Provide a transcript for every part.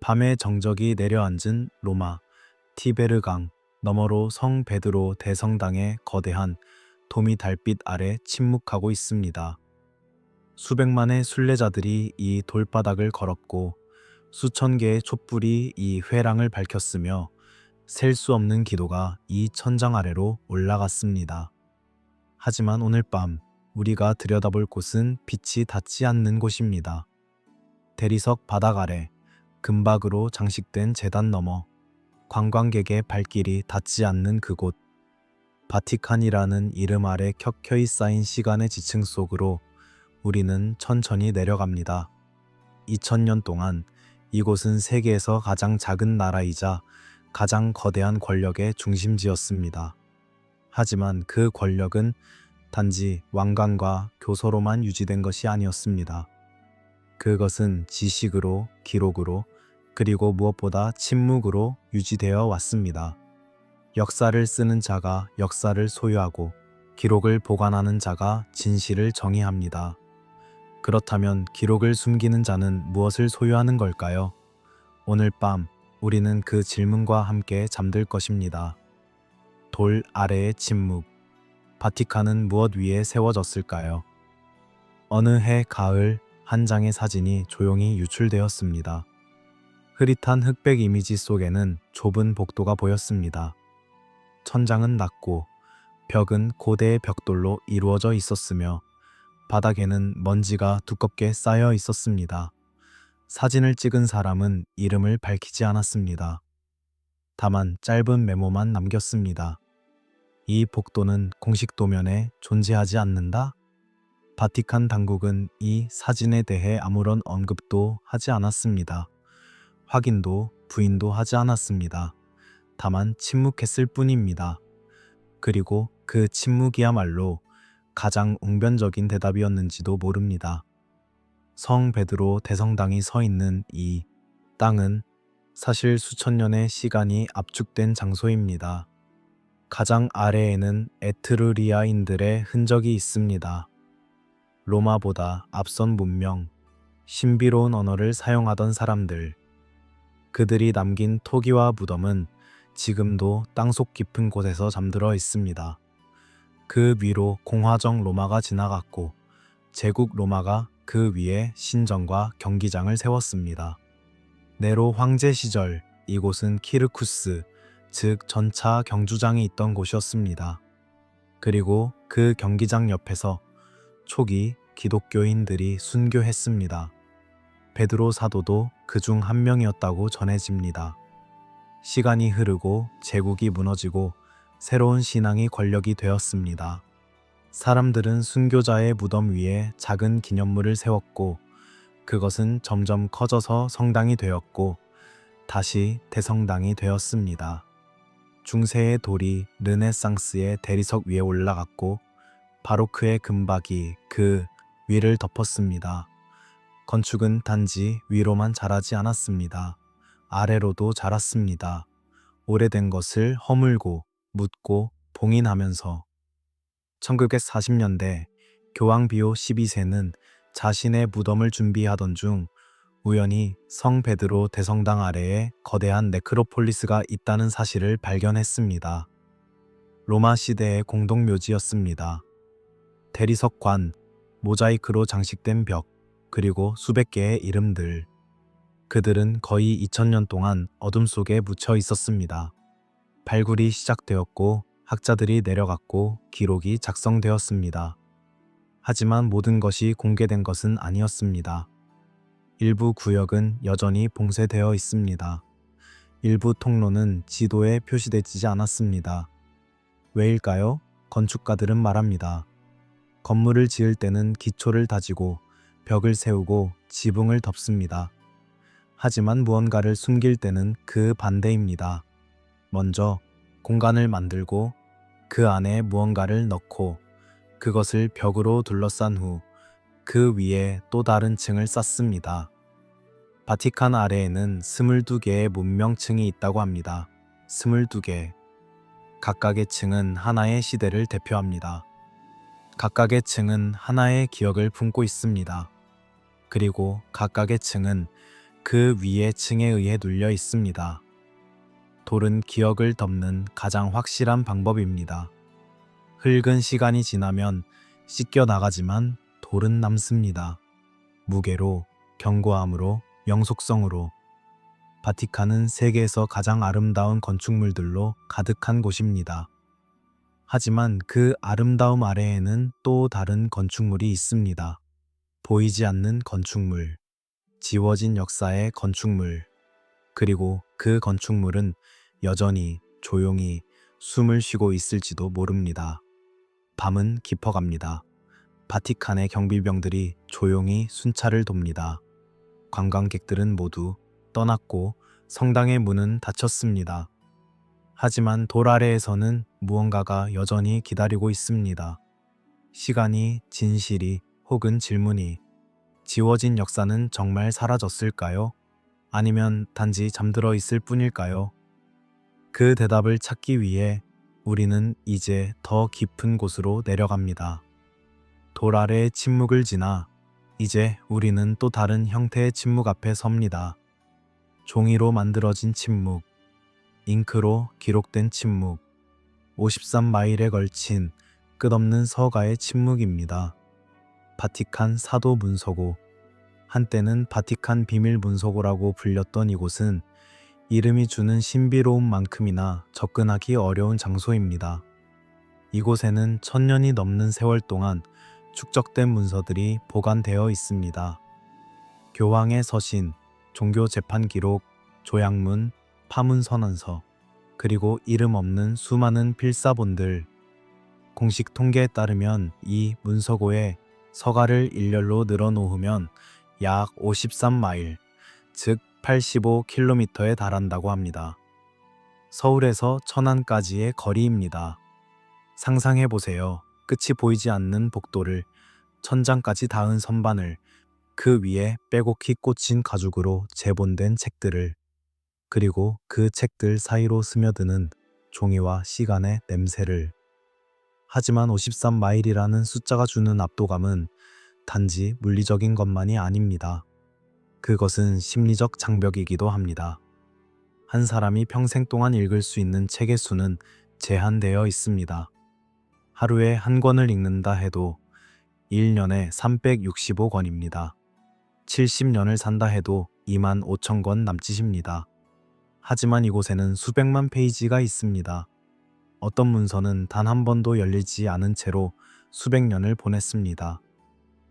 밤의 정적이 내려앉은 로마 티베르강 너머로 성 베드로 대성당의 거대한 도미 달빛 아래 침묵하고 있습니다. 수백만의 순례자들이 이 돌바닥을 걸었고 수천 개의 촛불이 이 회랑을 밝혔으며 셀 수 없는 기도가 이 천장 아래로 올라갔습니다. 하지만 오늘 밤 우리가 들여다볼 곳은 빛이 닿지 않는 곳입니다. 대리석 바닥 아래 금박으로 장식된 제단 너머 관광객의 발길이 닿지 않는 그곳 바티칸이라는 이름 아래 켜켜이 쌓인 시간의 지층 속으로 우리는 천천히 내려갑니다. 2000년 동안 이곳은 세계에서 가장 작은 나라이자 가장 거대한 권력의 중심지였습니다. 하지만 그 권력은 단지 왕관과 교서로만 유지된 것이 아니었습니다. 그것은 지식으로, 기록으로, 그리고 무엇보다 침묵으로 유지되어 왔습니다. 역사를 쓰는 자가 역사를 소유하고 기록을 보관하는 자가 진실을 정의합니다. 그렇다면 기록을 숨기는 자는 무엇을 소유하는 걸까요? 오늘 밤 우리는 그 질문과 함께 잠들 것입니다. 돌 아래의 침묵. 바티칸은 무엇 위에 세워졌을까요? 어느 해 가을 한 장의 사진이 조용히 유출되었습니다. 흐릿한 흑백 이미지 속에는 좁은 복도가 보였습니다. 천장은 낮고 벽은 고대의 벽돌로 이루어져 있었으며 바닥에는 먼지가 두껍게 쌓여 있었습니다. 사진을 찍은 사람은 이름을 밝히지 않았습니다. 다만 짧은 메모만 남겼습니다. 이 복도는 공식 도면에 존재하지 않는다? 바티칸 당국은 이 사진에 대해 아무런 언급도 하지 않았습니다. 확인도 부인도 하지 않았습니다. 다만 침묵했을 뿐입니다. 그리고 그 침묵이야말로 가장 웅변적인 대답이었는지도 모릅니다. 성 베드로 대성당이 서 있는 이 땅은 사실 수천 년의 시간이 압축된 장소입니다. 가장 아래에는 에트루리아인들의 흔적이 있습니다. 로마보다 앞선 문명, 신비로운 언어를 사용하던 사람들, 그들이 남긴 토기와 무덤은 지금도 땅속 깊은 곳에서 잠들어 있습니다. 그 위로 공화정 로마가 지나갔고 제국 로마가 그 위에 신전과 경기장을 세웠습니다. 네로 황제 시절 이곳은 키르쿠스, 즉 전차 경주장이 있던 곳이었습니다. 그리고 그 경기장 옆에서 초기 기독교인들이 순교했습니다. 베드로 사도도 그중 한 명이었다고 전해집니다. 시간이 흐르고 제국이 무너지고 새로운 신앙이 권력이 되었습니다. 사람들은 순교자의 무덤 위에 작은 기념물을 세웠고 그것은 점점 커져서 성당이 되었고 다시 대성당이 되었습니다. 중세의 돌이 르네상스의 대리석 위에 올라갔고 바로크의 금박이 그 위를 덮었습니다. 건축은 단지 위로만 자라지 않았습니다. 아래로도 자랐습니다. 오래된 것을 허물고 묻고 봉인하면서 1940년대 교황 비오 12세는 자신의 무덤을 준비하던 중 우연히 성 베드로 대성당 아래에 거대한 네크로폴리스가 있다는 사실을 발견했습니다. 로마 시대의 공동묘지였습니다. 대리석관, 모자이크로 장식된 벽, 그리고 수백 개의 이름들. 그들은 거의 2000년 동안 어둠 속에 묻혀 있었습니다. 발굴이 시작되었고 학자들이 내려갔고 기록이 작성되었습니다. 하지만 모든 것이 공개된 것은 아니었습니다. 일부 구역은 여전히 봉쇄되어 있습니다. 일부 통로는 지도에 표시되지 않았습니다. 왜일까요? 건축가들은 말합니다. 건물을 지을 때는 기초를 다지고 벽을 세우고 지붕을 덮습니다. 하지만 무언가를 숨길 때는 그 반대입니다. 먼저 공간을 만들고 그 안에 무언가를 넣고 그것을 벽으로 둘러싼 후 그 위에 또 다른 층을 쌓습니다. 바티칸 아래에는 22개의 문명층이 있다고 합니다. 22개. 각각의 층은 하나의 시대를 대표합니다. 각각의 층은 하나의 기억을 품고 있습니다. 그리고 각각의 층은 그 위에 층에 의해 눌려 있습니다. 돌은 기억을 덮는 가장 확실한 방법입니다. 흙은 시간이 지나면 씻겨 나가지만 돌은 남습니다. 무게로, 견고함으로, 영속성으로. 바티칸은 세계에서 가장 아름다운 건축물들로 가득한 곳입니다. 하지만 그 아름다움 아래에는 또 다른 건축물이 있습니다. 보이지 않는 건축물, 지워진 역사의 건축물, 그리고 그 건축물은 여전히 조용히 숨을 쉬고 있을지도 모릅니다. 밤은 깊어갑니다. 바티칸의 경비병들이 조용히 순찰을 돕니다. 관광객들은 모두 떠났고 성당의 문은 닫혔습니다. 하지만 돌 아래에서는 무언가가 여전히 기다리고 있습니다. 시간이, 진실이, 혹은 질문이. 지워진 역사는 정말 사라졌을까요? 아니면 단지 잠들어 있을 뿐일까요? 그 대답을 찾기 위해 우리는 이제 더 깊은 곳으로 내려갑니다. 돌 아래의 침묵을 지나 이제 우리는 또 다른 형태의 침묵 앞에 섭니다. 종이로 만들어진 침묵, 잉크로 기록된 침묵, 53마일에 걸친 끝없는 서가의 침묵입니다. 바티칸 사도 문서고, 한때는 바티칸 비밀 문서고라고 불렸던 이곳은 이름이 주는 신비로움만큼이나 접근하기 어려운 장소입니다. 이곳에는 1000년이 넘는 세월 동안 축적된 문서들이 보관되어 있습니다. 교황의 서신, 종교 재판 기록, 조약문, 파문 선언서, 그리고 이름 없는 수많은 필사본들. 공식 통계에 따르면 이 문서고에 서가를 일렬로 늘어놓으면 약 53마일, 즉 85km에 달한다고 합니다. 서울에서 천안까지의 거리입니다. 상상해보세요. 끝이 보이지 않는 복도를, 천장까지 닿은 선반을, 그 위에 빼곡히 꽂힌 가죽으로 재본된 책들을, 그리고 그 책들 사이로 스며드는 종이와 시간의 냄새를. 하지만 53마일이라는 숫자가 주는 압도감은 단지 물리적인 것만이 아닙니다. 그것은 심리적 장벽이기도 합니다. 한 사람이 평생 동안 읽을 수 있는 책의 수는 제한되어 있습니다. 하루에 한 권을 읽는다 해도 1년에 365권입니다. 70년을 산다 해도 25,000권 남짓입니다. 하지만 이곳에는 수백만 페이지가 있습니다. 어떤 문서는 단 한 번도 열리지 않은 채로 수백 년을 보냈습니다.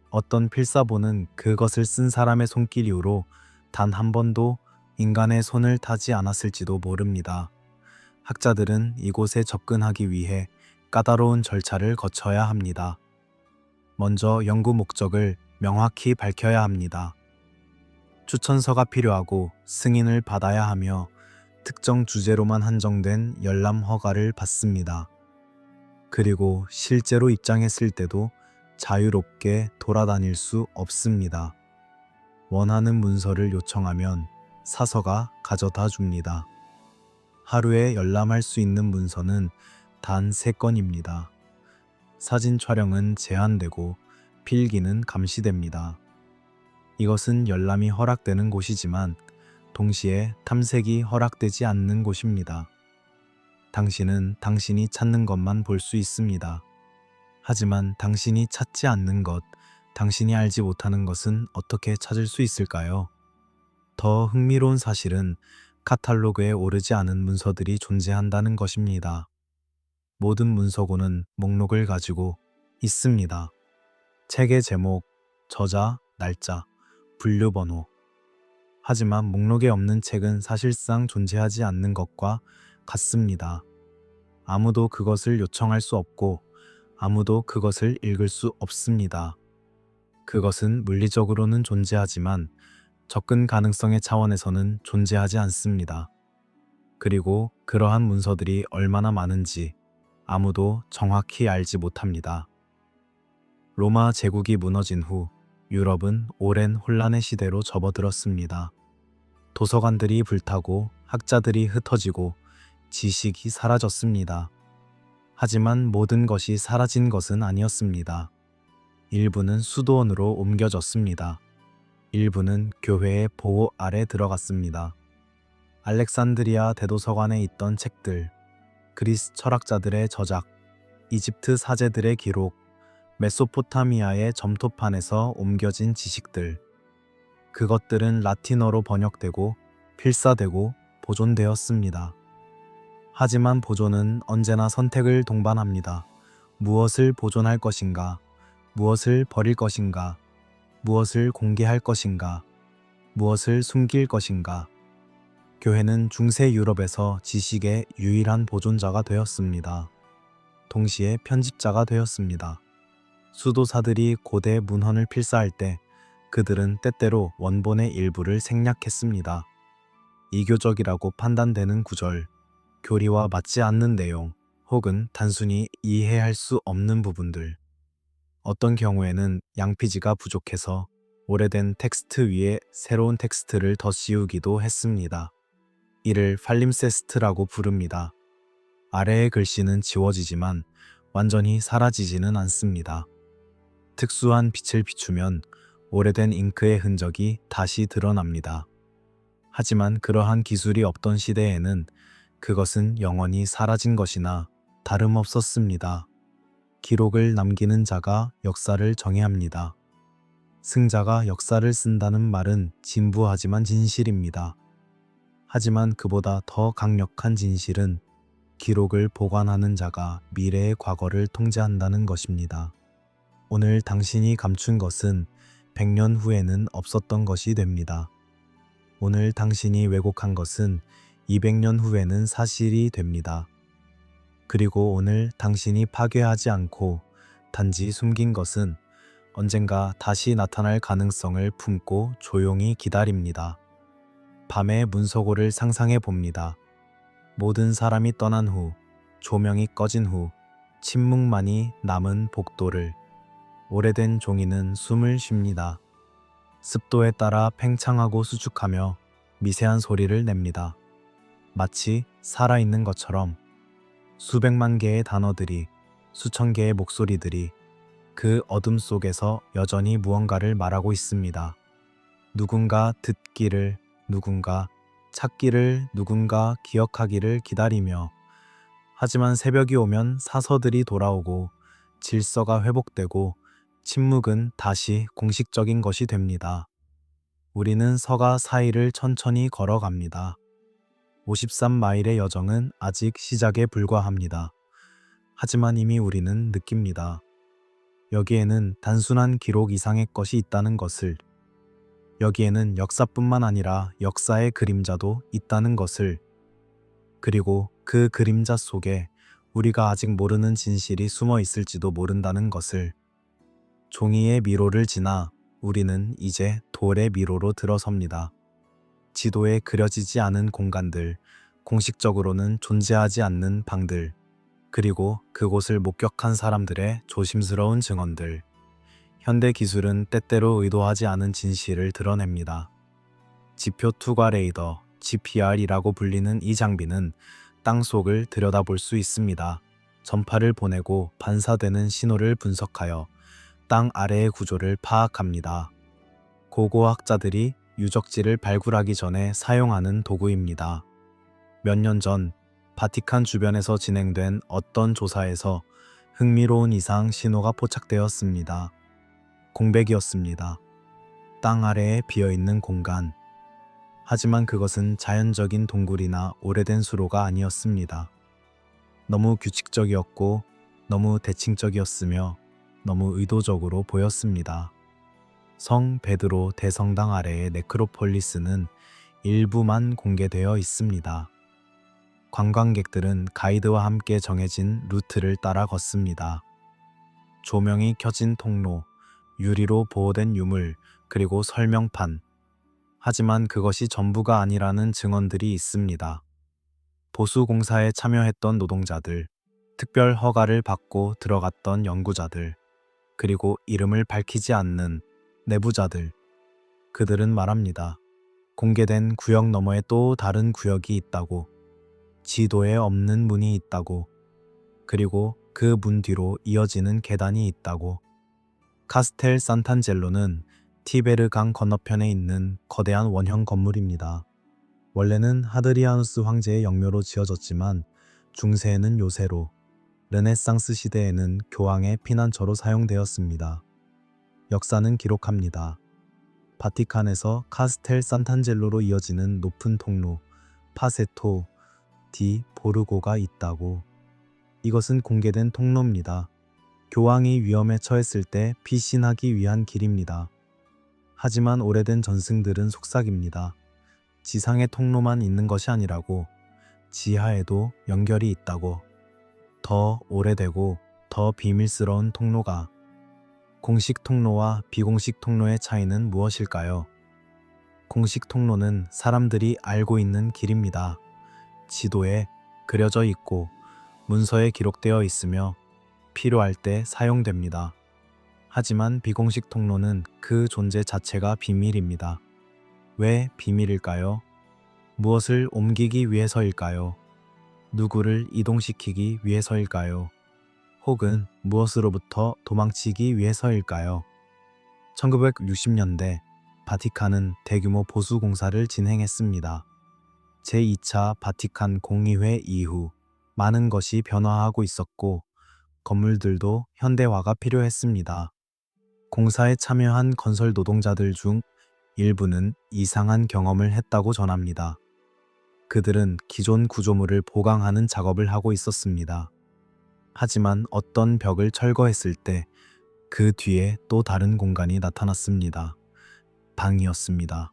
어떤 필사본은 그것을 쓴 사람의 손길 이후로 단 한 번도 인간의 손을 타지 않았을지도 모릅니다. 학자들은 이곳에 접근하기 위해 까다로운 절차를 거쳐야 합니다. 먼저 연구 목적을 명확히 밝혀야 합니다. 추천서가 필요하고 승인을 받아야 하며 특정 주제로만 한정된 열람 허가를 받습니다. 그리고 실제로 입장했을 때도 자유롭게 돌아다닐 수 없습니다. 원하는 문서를 요청하면 사서가 가져다 줍니다. 하루에 열람할 수 있는 문서는 단 3건입니다. 사진 촬영은 제한되고 필기는 감시됩니다. 이것은 열람이 허락되는 곳이지만 동시에 탐색이 허락되지 않는 곳입니다. 당신은 당신이 찾는 것만 볼 수 있습니다. 하지만 당신이 찾지 않는 것, 당신이 알지 못하는 것은 어떻게 찾을 수 있을까요? 더 흥미로운 사실은 카탈로그에 오르지 않은 문서들이 존재한다는 것입니다. 모든 문서고는 목록을 가지고 있습니다. 책의 제목, 저자, 날짜, 분류번호. 하지만 목록에 없는 책은 사실상 존재하지 않는 것과 같습니다. 아무도 그것을 요청할 수 없고 아무도 그것을 읽을 수 없습니다. 그것은 물리적으로는 존재하지만 접근 가능성의 차원에서는 존재하지 않습니다. 그리고 그러한 문서들이 얼마나 많은지 아무도 정확히 알지 못합니다. 로마 제국이 무너진 후 유럽은 오랜 혼란의 시대로 접어들었습니다. 도서관들이 불타고 학자들이 흩어지고 지식이 사라졌습니다. 하지만 모든 것이 사라진 것은 아니었습니다. 일부는 수도원으로 옮겨졌습니다. 일부는 교회의 보호 아래 들어갔습니다. 알렉산드리아 대도서관에 있던 책들, 그리스 철학자들의 저작, 이집트 사제들의 기록, 메소포타미아의 점토판에서 옮겨진 지식들, 그것들은 라틴어로 번역되고 필사되고 보존되었습니다. 하지만 보존은 언제나 선택을 동반합니다. 무엇을 보존할 것인가, 무엇을 버릴 것인가, 무엇을 공개할 것인가, 무엇을 숨길 것인가. 교회는 중세 유럽에서 지식의 유일한 보존자가 되었습니다. 동시에 편집자가 되었습니다. 수도사들이 고대 문헌을 필사할 때 그들은 때때로 원본의 일부를 생략했습니다. 이교적이라고 판단되는 구절, 교리와 맞지 않는 내용, 혹은 단순히 이해할 수 없는 부분들. 어떤 경우에는 양피지가 부족해서 오래된 텍스트 위에 새로운 텍스트를 더 씌우기도 했습니다. 이를 팔림세스트라고 부릅니다. 아래의 글씨는 지워지지만 완전히 사라지지는 않습니다. 특수한 빛을 비추면 오래된 잉크의 흔적이 다시 드러납니다. 하지만 그러한 기술이 없던 시대에는 그것은 영원히 사라진 것이나 다름없었습니다. 기록을 남기는 자가 역사를 정의합니다. 승자가 역사를 쓴다는 말은 진부하지만 진실입니다. 하지만 그보다 더 강력한 진실은 기록을 보관하는 자가 미래의 과거를 통제한다는 것입니다. 오늘 당신이 감춘 것은 100년 후에는 없었던 것이 됩니다. 오늘 당신이 왜곡한 것은 200년 후에는 사실이 됩니다. 그리고 오늘 당신이 파괴하지 않고 단지 숨긴 것은 언젠가 다시 나타날 가능성을 품고 조용히 기다립니다. 밤의 문서고를 상상해 봅니다. 모든 사람이 떠난 후, 조명이 꺼진 후, 침묵만이 남은 복도를. 오래된 종이는 숨을 쉽니다. 습도에 따라 팽창하고 수축하며 미세한 소리를 냅니다. 마치 살아있는 것처럼 수백만 개의 단어들이, 수천 개의 목소리들이 그 어둠 속에서 여전히 무언가를 말하고 있습니다. 누군가 듣기를, 누군가 찾기를, 누군가 기억하기를 기다리며. 하지만 새벽이 오면 사서들이 돌아오고 질서가 회복되고 침묵은 다시 공식적인 것이 됩니다. 우리는 서가 사이를 천천히 걸어갑니다. 53마일의 여정은 아직 시작에 불과합니다. 하지만 이미 우리는 느낍니다. 여기에는 단순한 기록 이상의 것이 있다는 것을, 여기에는 역사뿐만 아니라 역사의 그림자도 있다는 것을, 그리고 그 그림자 속에 우리가 아직 모르는 진실이 숨어 있을지도 모른다는 것을. 종이의 미로를 지나 우리는 이제 돌의 미로로 들어섭니다. 지도에 그려지지 않은 공간들, 공식적으로는 존재하지 않는 방들, 그리고 그곳을 목격한 사람들의 조심스러운 증언들. 현대 기술은 때때로 의도하지 않은 진실을 드러냅니다. 지표 투과 레이더, GPR이라고 불리는 이 장비는 땅 속을 들여다볼 수 있습니다. 전파를 보내고 반사되는 신호를 분석하여 땅 아래의 구조를 파악합니다. 고고학자들이 유적지를 발굴하기 전에 사용하는 도구입니다. 몇 년 전 바티칸 주변에서 진행된 어떤 조사에서 흥미로운 이상 신호가 포착되었습니다. 공백이었습니다. 땅 아래에 비어있는 공간. 하지만 그것은 자연적인 동굴이나 오래된 수로가 아니었습니다. 너무 규칙적이었고 너무 대칭적이었으며 너무 의도적으로 보였습니다. 성 베드로 대성당 아래의 네크로폴리스는 일부만 공개되어 있습니다. 관광객들은 가이드와 함께 정해진 루트를 따라 걷습니다. 조명이 켜진 통로, 유리로 보호된 유물, 그리고 설명판. 하지만 그것이 전부가 아니라는 증언들이 있습니다. 보수공사에 참여했던 노동자들, 특별 허가를 받고 들어갔던 연구자들, 그리고 이름을 밝히지 않는 내부자들. 그들은 말합니다. 공개된 구역 너머에 또 다른 구역이 있다고, 지도에 없는 문이 있다고, 그리고 그 문 뒤로 이어지는 계단이 있다고. 카스텔 산탄젤로는 티베르 강 건너편에 있는 거대한 원형 건물입니다. 원래는 하드리아누스 황제의 영묘로 지어졌지만 중세에는 요새로, 르네상스 시대에는 교황의 피난처로 사용되었습니다. 역사는 기록합니다. 바티칸에서 카스텔 산탄젤로로 이어지는 높은 통로 파세토 디 보르고가 있다고. 이것은 공개된 통로입니다. 교황이 위험에 처했을 때 피신하기 위한 길입니다. 하지만 오래된 전승들은 속삭입니다. 지상의 통로만 있는 것이 아니라고, 지하에도 연결이 있다고. 더 오래되고 더 비밀스러운 통로가. 공식 통로와 비공식 통로의 차이는 무엇일까요? 공식 통로는 사람들이 알고 있는 길입니다. 지도에 그려져 있고 문서에 기록되어 있으며 필요할 때 사용됩니다. 하지만 비공식 통로는 그 존재 자체가 비밀입니다. 왜 비밀일까요? 무엇을 옮기기 위해서일까요? 누구를 이동시키기 위해서일까요? 혹은 무엇으로부터 도망치기 위해서일까요? 1960년대 바티칸은 대규모 보수 공사를 진행했습니다. 제2차 바티칸 공의회 이후 많은 것이 변화하고 있었고 건물들도 현대화가 필요했습니다. 공사에 참여한 건설 노동자들 중 일부는 이상한 경험을 했다고 전합니다. 그들은 기존 구조물을 보강하는 작업을 하고 있었습니다. 하지만 어떤 벽을 철거했을 때 그 뒤에 또 다른 공간이 나타났습니다. 방이었습니다.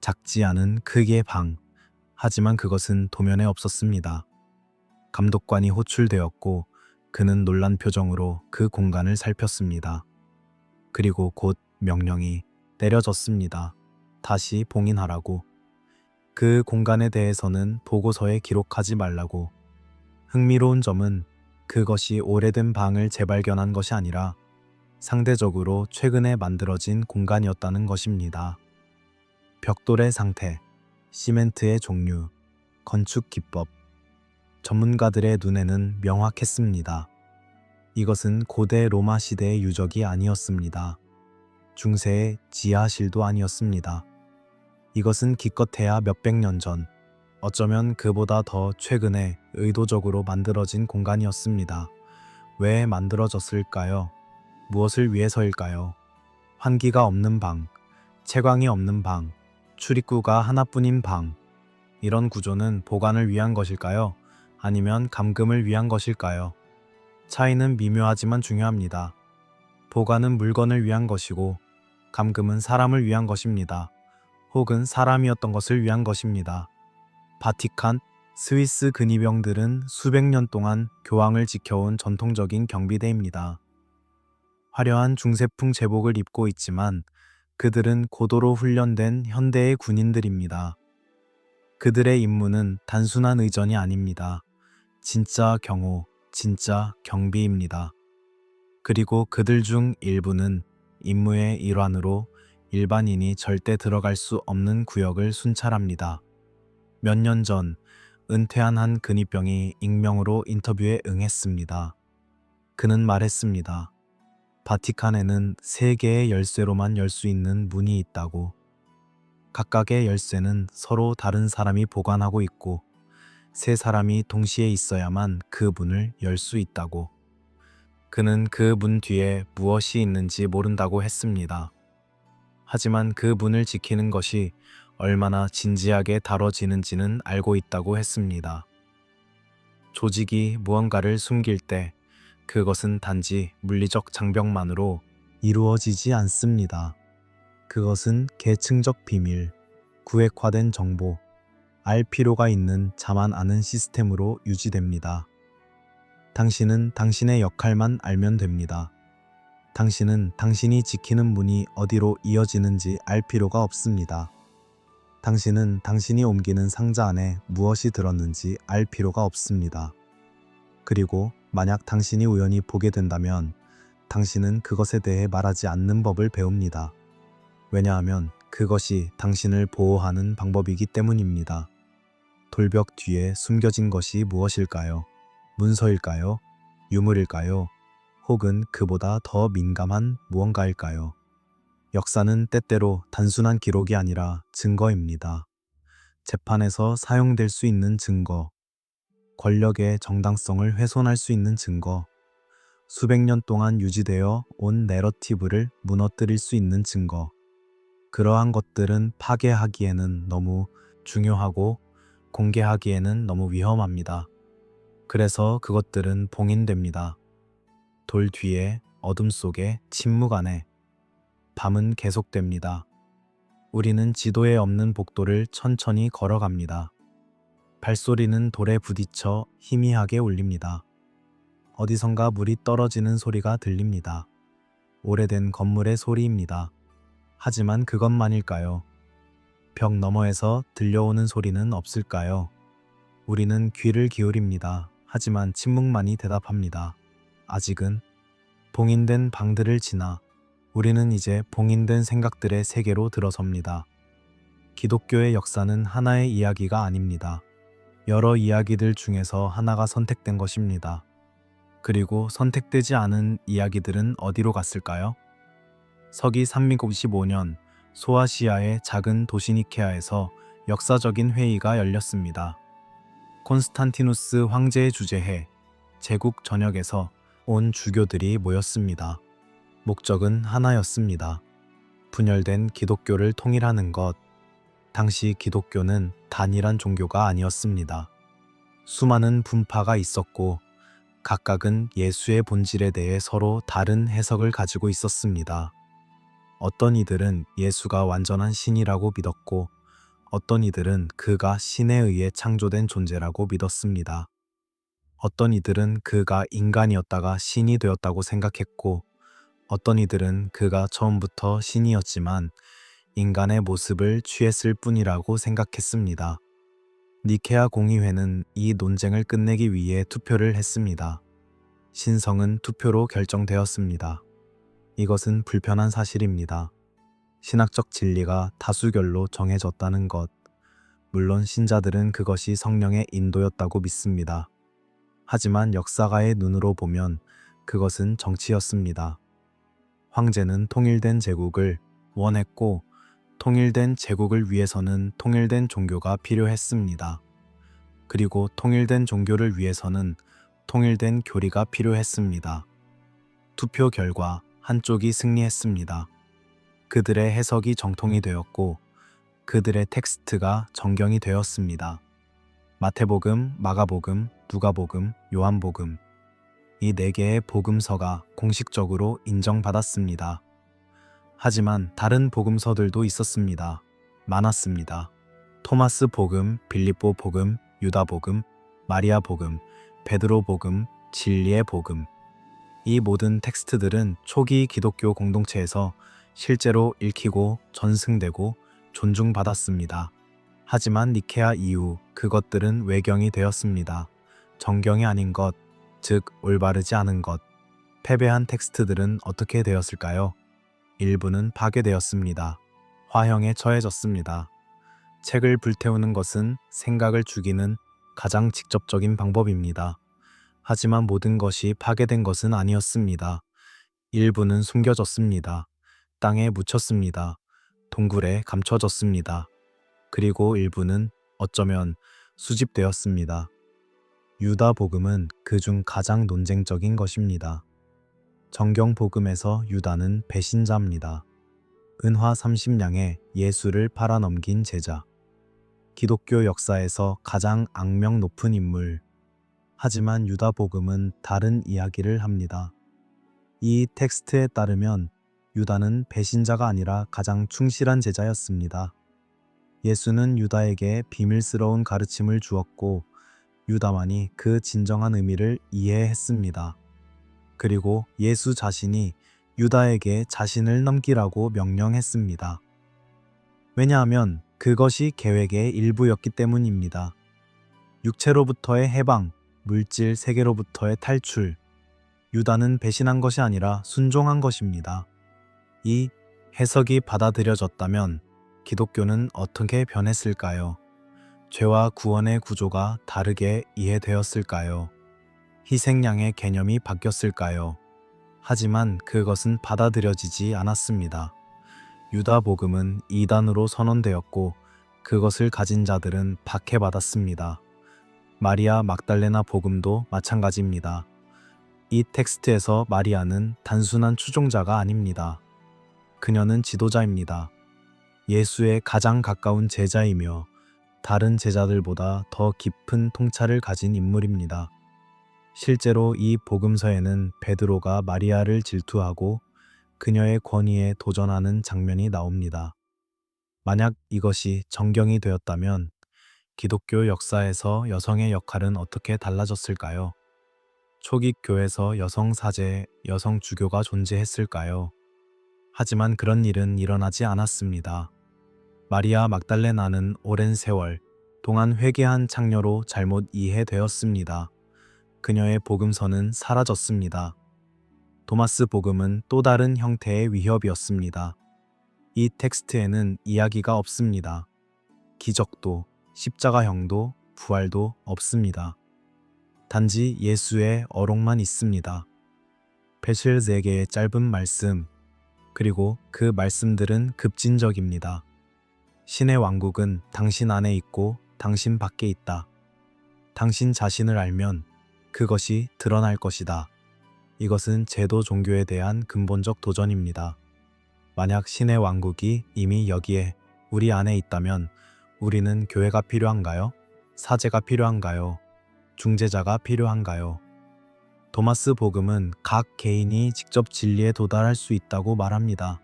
작지 않은 크기의 방. 하지만 그것은 도면에 없었습니다. 감독관이 호출되었고 그는 놀란 표정으로 그 공간을 살폈습니다. 그리고 곧 명령이 내려졌습니다. 다시 봉인하라고. 그 공간에 대해서는 보고서에 기록하지 말라고. 흥미로운 점은 그것이 오래된 방을 재발견한 것이 아니라 상대적으로 최근에 만들어진 공간이었다는 것입니다. 벽돌의 상태, 시멘트의 종류, 건축 기법. 전문가들의 눈에는 명확했습니다. 이것은 고대 로마 시대의 유적이 아니었습니다. 중세의 지하실도 아니었습니다. 이것은 기껏해야 몇백 년 전, 어쩌면 그보다 더 최근에 의도적으로 만들어진 공간이었습니다. 왜 만들어졌을까요? 무엇을 위해서일까요? 환기가 없는 방, 채광이 없는 방, 출입구가 하나뿐인 방. 이런 구조는 보관을 위한 것일까요? 아니면 감금을 위한 것일까요? 차이는 미묘하지만 중요합니다. 보관은 물건을 위한 것이고 감금은 사람을 위한 것입니다. 혹은 사람이었던 것을 위한 것입니다. 바티칸, 스위스 근위병들은 수백 년 동안 교황을 지켜온 전통적인 경비대입니다. 화려한 중세풍 제복을 입고 있지만 그들은 고도로 훈련된 현대의 군인들입니다. 그들의 임무는 단순한 의전이 아닙니다. 진짜 경호, 진짜 경비입니다. 그리고 그들 중 일부는 임무의 일환으로 일반인이 절대 들어갈 수 없는 구역을 순찰합니다. 몇 년 전 은퇴한 한 근위병이 익명으로 인터뷰에 응했습니다. 그는 말했습니다. 바티칸에는 3개의 열쇠로만 열 수 있는 문이 있다고. 각각의 열쇠는 서로 다른 사람이 보관하고 있고 3사람이 동시에 있어야만 그 문을 열 수 있다고. 그는 그 문 뒤에 무엇이 있는지 모른다고 했습니다. 하지만 그 문을 지키는 것이 얼마나 진지하게 다뤄지는지는 알고 있다고 했습니다. 조직이 무언가를 숨길 때 그것은 단지 물리적 장벽만으로 이루어지지 않습니다. 그것은 계층적 비밀, 구획화된 정보, 알 필요가 있는 자만 아는 시스템으로 유지됩니다. 당신은 당신의 역할만 알면 됩니다. 당신은 당신이 지키는 문이 어디로 이어지는지 알 필요가 없습니다. 당신은 당신이 옮기는 상자 안에 무엇이 들었는지 알 필요가 없습니다. 그리고 만약 당신이 우연히 보게 된다면 당신은 그것에 대해 말하지 않는 법을 배웁니다. 왜냐하면 그것이 당신을 보호하는 방법이기 때문입니다. 돌벽 뒤에 숨겨진 것이 무엇일까요? 문서일까요? 유물일까요? 혹은 그보다 더 민감한 무언가일까요? 역사는 때때로 단순한 기록이 아니라 증거입니다. 재판에서 사용될 수 있는 증거, 권력의 정당성을 훼손할 수 있는 증거, 수백 년 동안 유지되어 온 내러티브를 무너뜨릴 수 있는 증거. 그러한 것들은 파괴하기에는 너무 중요하고 공개하기에는 너무 위험합니다. 그래서 그것들은 봉인됩니다. 돌 뒤에, 어둠 속에, 침묵 안에. 밤은 계속됩니다. 우리는 지도에 없는 복도를 천천히 걸어갑니다. 발소리는 돌에 부딪혀 희미하게 울립니다. 어디선가 물이 떨어지는 소리가 들립니다. 오래된 건물의 소리입니다. 하지만 그것만일까요? 벽 너머에서 들려오는 소리는 없을까요? 우리는 귀를 기울입니다. 하지만 침묵만이 대답합니다. 아직은. 봉인된 방들을 지나 우리는 이제 봉인된 생각들의 세계로 들어섭니다. 기독교의 역사는 하나의 이야기가 아닙니다. 여러 이야기들 중에서 하나가 선택된 것입니다. 그리고 선택되지 않은 이야기들은 어디로 갔을까요? 서기 355년 소아시아의 작은 도시 니케아에서 역사적인 회의가 열렸습니다. 콘스탄티누스 황제의 주재해 제국 전역에서 온 주교들이 모였습니다. 목적은 하나였습니다. 분열된 기독교를 통일하는 것. 당시 기독교는 단일한 종교가 아니었습니다. 수많은 분파가 있었고 각각은 예수의 본질에 대해 서로 다른 해석을 가지고 있었습니다. 어떤 이들은 예수가 완전한 신이라고 믿었고 어떤 이들은 그가 신에 의해 창조된 존재라고 믿었습니다. 어떤 이들은 그가 인간이었다가 신이 되었다고 생각했고 어떤 이들은 그가 처음부터 신이었지만 인간의 모습을 취했을 뿐이라고 생각했습니다. 니케아 공의회는 이 논쟁을 끝내기 위해 투표를 했습니다. 신성은 투표로 결정되었습니다. 이것은 불편한 사실입니다. 신학적 진리가 다수결로 정해졌다는 것. 물론 신자들은 그것이 성령의 인도였다고 믿습니다. 하지만 역사가의 눈으로 보면 그것은 정치였습니다. 황제는 통일된 제국을 원했고 통일된 제국을 위해서는 통일된 종교가 필요했습니다. 그리고 통일된 종교를 위해서는 통일된 교리가 필요했습니다. 투표 결과 한쪽이 승리했습니다. 그들의 해석이 정통이 되었고 그들의 텍스트가 정경이 되었습니다. 마태복음, 마가복음, 누가복음, 요한복음. 이 4개의 복음서가 공식적으로 인정받았습니다. 하지만 다른 복음서들도 있었습니다. 많았습니다. 토마스 복음, 빌립보 복음, 유다 복음, 마리아 복음, 베드로 복음, 진리의 복음. 이 모든 텍스트들은 초기 기독교 공동체에서 실제로 읽히고 전승되고 존중받았습니다. 하지만 니케아 이후 그것들은 외경이 되었습니다. 정경이 아닌 것, 즉 올바르지 않은 것. 패배한 텍스트들은 어떻게 되었을까요? 일부는 파괴되었습니다. 화형에 처해졌습니다. 책을 불태우는 것은 생각을 죽이는 가장 직접적인 방법입니다. 하지만 모든 것이 파괴된 것은 아니었습니다. 일부는 숨겨졌습니다. 땅에 묻혔습니다. 동굴에 감춰졌습니다. 그리고 일부는 어쩌면 수집되었습니다. 유다 복음은 그중 가장 논쟁적인 것입니다. 정경 복음에서 유다는 배신자입니다. 은화 30냥에 예수를 팔아넘긴 제자. 기독교 역사에서 가장 악명 높은 인물. 하지만 유다 복음은 다른 이야기를 합니다. 이 텍스트에 따르면 유다는 배신자가 아니라 가장 충실한 제자였습니다. 예수는 유다에게 비밀스러운 가르침을 주었고 유다만이 그 진정한 의미를 이해했습니다. 그리고 예수 자신이 유다에게 자신을 넘기라고 명령했습니다. 왜냐하면 그것이 계획의 일부였기 때문입니다. 육체로부터의 해방, 물질 세계로부터의 탈출. 유다는 배신한 것이 아니라 순종한 것입니다. 이 해석이 받아들여졌다면 기독교는 어떻게 변했을까요? 죄와 구원의 구조가 다르게 이해되었을까요? 희생양의 개념이 바뀌었을까요? 하지만 그것은 받아들여지지 않았습니다. 유다 복음은 이단으로 선언되었고 그것을 가진 자들은 박해받았습니다. 마리아 막달레나 복음도 마찬가지입니다. 이 텍스트에서 마리아는 단순한 추종자가 아닙니다. 그녀는 지도자입니다. 예수의 가장 가까운 제자이며 다른 제자들보다 더 깊은 통찰을 가진 인물입니다. 실제로 이 복음서에는 베드로가 마리아를 질투하고 그녀의 권위에 도전하는 장면이 나옵니다. 만약 이것이 정경이 되었다면 기독교 역사에서 여성의 역할은 어떻게 달라졌을까요? 초기 교회에서 여성 사제, 여성 주교가 존재했을까요? 하지만 그런 일은 일어나지 않았습니다. 마리아 막달레나는 오랜 세월 동안 회개한 창녀로 잘못 이해되었습니다. 그녀의 복음서는 사라졌습니다. 도마스 복음은 또 다른 형태의 위협이었습니다. 이 텍스트에는 이야기가 없습니다. 기적도, 십자가형도, 부활도 없습니다. 단지 예수의 어록만 있습니다. 베실 4개의 짧은 말씀, 그리고 그 말씀들은 급진적입니다. 신의 왕국은 당신 안에 있고 당신 밖에 있다. 당신 자신을 알면 그것이 드러날 것이다. 이것은 제도 종교에 대한 근본적 도전입니다. 만약 신의 왕국이 이미 여기에 우리 안에 있다면 우리는 교회가 필요한가요? 사제가 필요한가요? 중재자가 필요한가요? 도마스 복음은 각 개인이 직접 진리에 도달할 수 있다고 말합니다.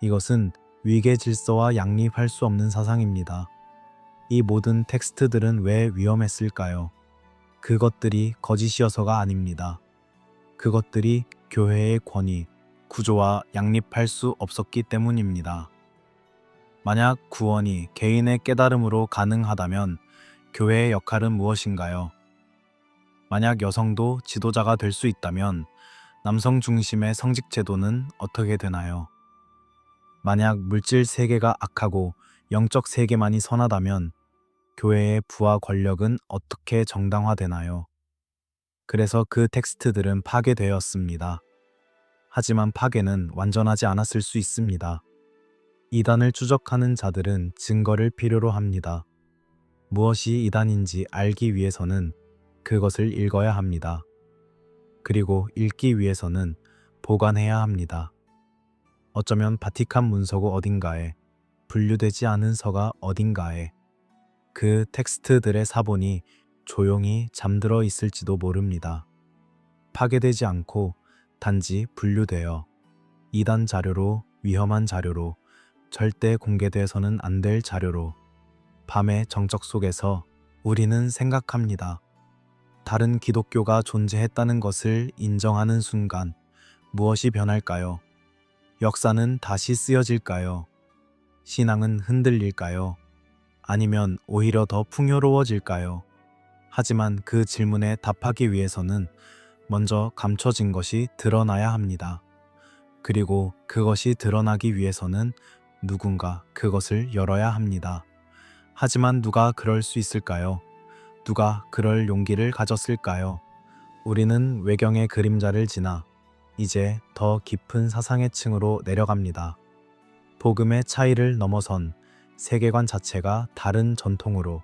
이것은 위계 질서와 양립할 수 없는 사상입니다. 이 모든 텍스트들은 왜 위험했을까요? 그것들이 거짓이어서가 아닙니다. 그것들이 교회의 권위, 구조와 양립할 수 없었기 때문입니다. 만약 구원이 개인의 깨달음으로 가능하다면 교회의 역할은 무엇인가요? 만약 여성도 지도자가 될 수 있다면 남성 중심의 성직 제도는 어떻게 되나요? 만약 물질 세계가 악하고 영적 세계만이 선하다면 교회의 부와 권력은 어떻게 정당화되나요? 그래서 그 텍스트들은 파괴되었습니다. 하지만 파괴는 완전하지 않았을 수 있습니다. 이단을 추적하는 자들은 증거를 필요로 합니다. 무엇이 이단인지 알기 위해서는 그것을 읽어야 합니다. 그리고 읽기 위해서는 보관해야 합니다. 어쩌면 바티칸 문서고 어딘가에, 분류되지 않은 서가 어딘가에 그 텍스트들의 사본이 조용히 잠들어 있을지도 모릅니다. 파괴되지 않고 단지 분류되어 이단 자료로, 위험한 자료로, 절대 공개돼서는 안 될 자료로 밤의 정적 속에서 우리는 생각합니다. 다른 기독교가 존재했다는 것을 인정하는 순간 무엇이 변할까요? 역사는 다시 쓰여질까요? 신앙은 흔들릴까요? 아니면 오히려 더 풍요로워질까요? 하지만 그 질문에 답하기 위해서는 먼저 감춰진 것이 드러나야 합니다. 그리고 그것이 드러나기 위해서는 누군가 그것을 열어야 합니다. 하지만 누가 그럴 수 있을까요? 누가 그럴 용기를 가졌을까요? 우리는 외경의 그림자를 지나 이제 더 깊은 사상의 층으로 내려갑니다. 복음의 차이를 넘어선 세계관 자체가 다른 전통으로,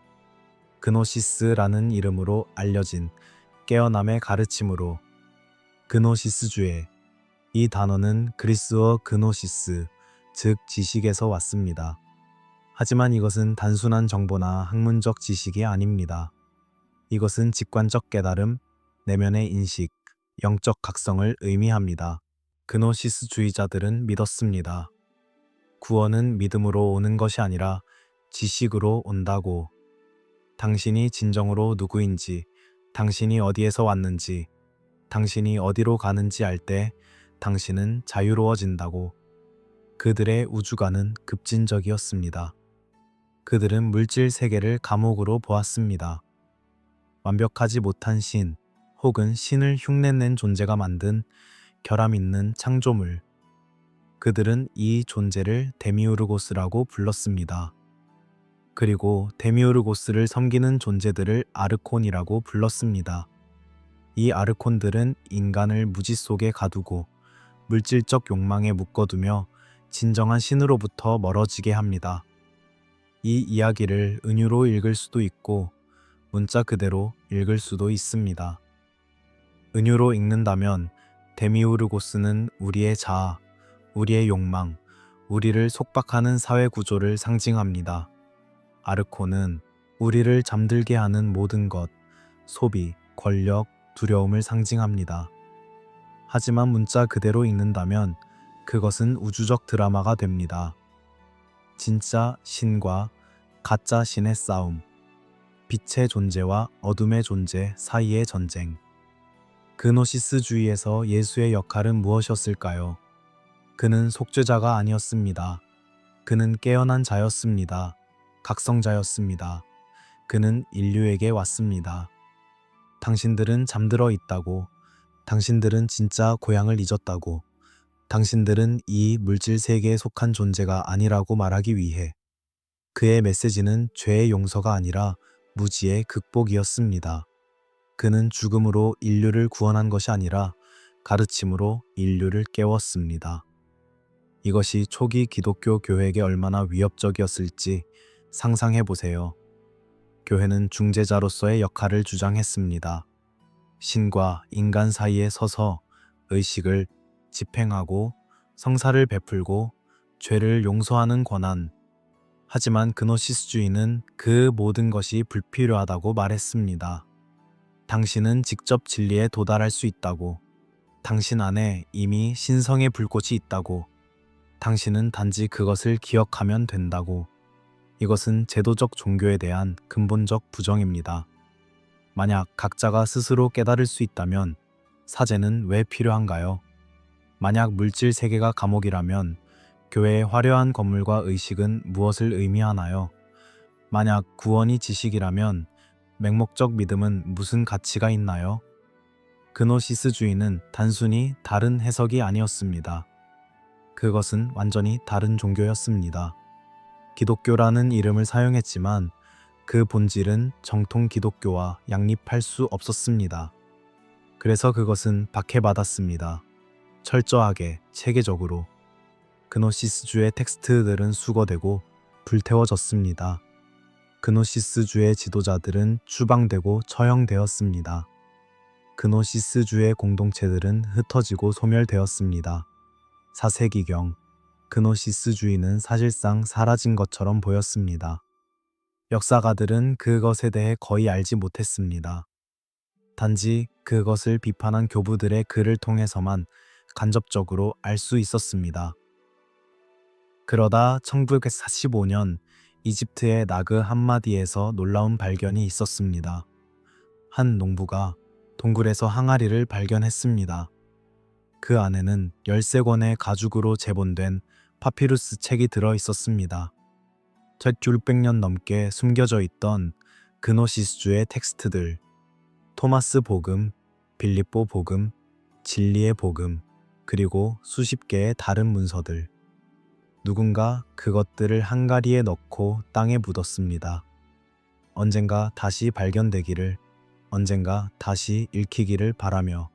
그노시스라는 이름으로 알려진 깨어남의 가르침으로, 그노시스주의, 이 단어는 그리스어 그노시스, 즉 지식에서 왔습니다. 하지만 이것은 단순한 정보나 학문적 지식이 아닙니다. 이것은 직관적 깨달음, 내면의 인식, 영적 각성을 의미합니다. 그노시스주의자들은 믿었습니다. 구원은 믿음으로 오는 것이 아니라 지식으로 온다고. 당신이 진정으로 누구인지, 당신이 어디에서 왔는지, 당신이 어디로 가는지 알 때 당신은 자유로워진다고. 그들의 우주관은 급진적이었습니다. 그들은 물질 세계를 감옥으로 보았습니다. 완벽하지 못한 신, 혹은 신을 흉내낸 존재가 만든 결함 있는 창조물. 그들은 이 존재를 데미우르고스라고 불렀습니다. 그리고 데미우르고스를 섬기는 존재들을 아르콘이라고 불렀습니다. 이 아르콘들은 인간을 무지 속에 가두고 물질적 욕망에 묶어두며 진정한 신으로부터 멀어지게 합니다. 이 이야기를 은유로 읽을 수도 있고 문자 그대로 읽을 수도 있습니다. 은유로 읽는다면 데미우르고스는 우리의 자아, 우리의 욕망, 우리를 속박하는 사회 구조를 상징합니다. 아르코는 우리를 잠들게 하는 모든 것, 소비, 권력, 두려움을 상징합니다. 하지만 문자 그대로 읽는다면 그것은 우주적 드라마가 됩니다. 진짜 신과 가짜 신의 싸움, 빛의 존재와 어둠의 존재 사이의 전쟁. 그노시스주의에서 예수의 역할은 무엇이었을까요? 그는 속죄자가 아니었습니다. 그는 깨어난 자였습니다. 각성자였습니다. 그는 인류에게 왔습니다. 당신들은 잠들어 있다고, 당신들은 진짜 고향을 잊었다고, 당신들은 이 물질 세계에 속한 존재가 아니라고 말하기 위해 그의 메시지는 죄의 용서가 아니라 무지의 극복이었습니다. 그는 죽음으로 인류를 구원한 것이 아니라 가르침으로 인류를 깨웠습니다. 이것이 초기 기독교 교회에게 얼마나 위협적이었을지 상상해 보세요. 교회는 중재자로서의 역할을 주장했습니다. 신과 인간 사이에 서서 의식을 집행하고 성사를 베풀고 죄를 용서하는 권한. 하지만 그노시스주의는 그 모든 것이 불필요하다고 말했습니다. 당신은 직접 진리에 도달할 수 있다고. 당신 안에 이미 신성의 불꽃이 있다고. 당신은 단지 그것을 기억하면 된다고. 이것은 제도적 종교에 대한 근본적 부정입니다. 만약 각자가 스스로 깨달을 수 있다면 사제는 왜 필요한가요? 만약 물질 세계가 감옥이라면 교회의 화려한 건물과 의식은 무엇을 의미하나요? 만약 구원이 지식이라면 맹목적 믿음은 무슨 가치가 있나요? 그노시스주의는 단순히 다른 해석이 아니었습니다. 그것은 완전히 다른 종교였습니다. 기독교라는 이름을 사용했지만 그 본질은 정통 기독교와 양립할 수 없었습니다. 그래서 그것은 박해받았습니다. 철저하게, 체계적으로. 그노시스주의 텍스트들은 수거되고 불태워졌습니다. 그노시스주의 지도자들은 추방되고 처형되었습니다. 그노시스주의 공동체들은 흩어지고 소멸되었습니다. 4세기경 그노시스주의는 사실상 사라진 것처럼 보였습니다. 역사가들은 그것에 대해 거의 알지 못했습니다. 단지 그것을 비판한 교부들의 글을 통해서만 간접적으로 알 수 있었습니다. 그러다 1945년 이집트의 나그 함마디에서 놀라운 발견이 있었습니다. 한 농부가 동굴에서 항아리를 발견했습니다. 그 안에는 13권의 가죽으로 제본된 파피루스 책이 들어 있었습니다. 1600년 넘게 숨겨져 있던 그노시스주의 텍스트들, 토마스 복음, 빌립보 복음, 진리의 복음, 그리고 수십 개의 다른 문서들. 누군가 그것들을 항아리에 넣고 땅에 묻었습니다. 언젠가 다시 발견되기를, 언젠가 다시 읽히기를 바라며.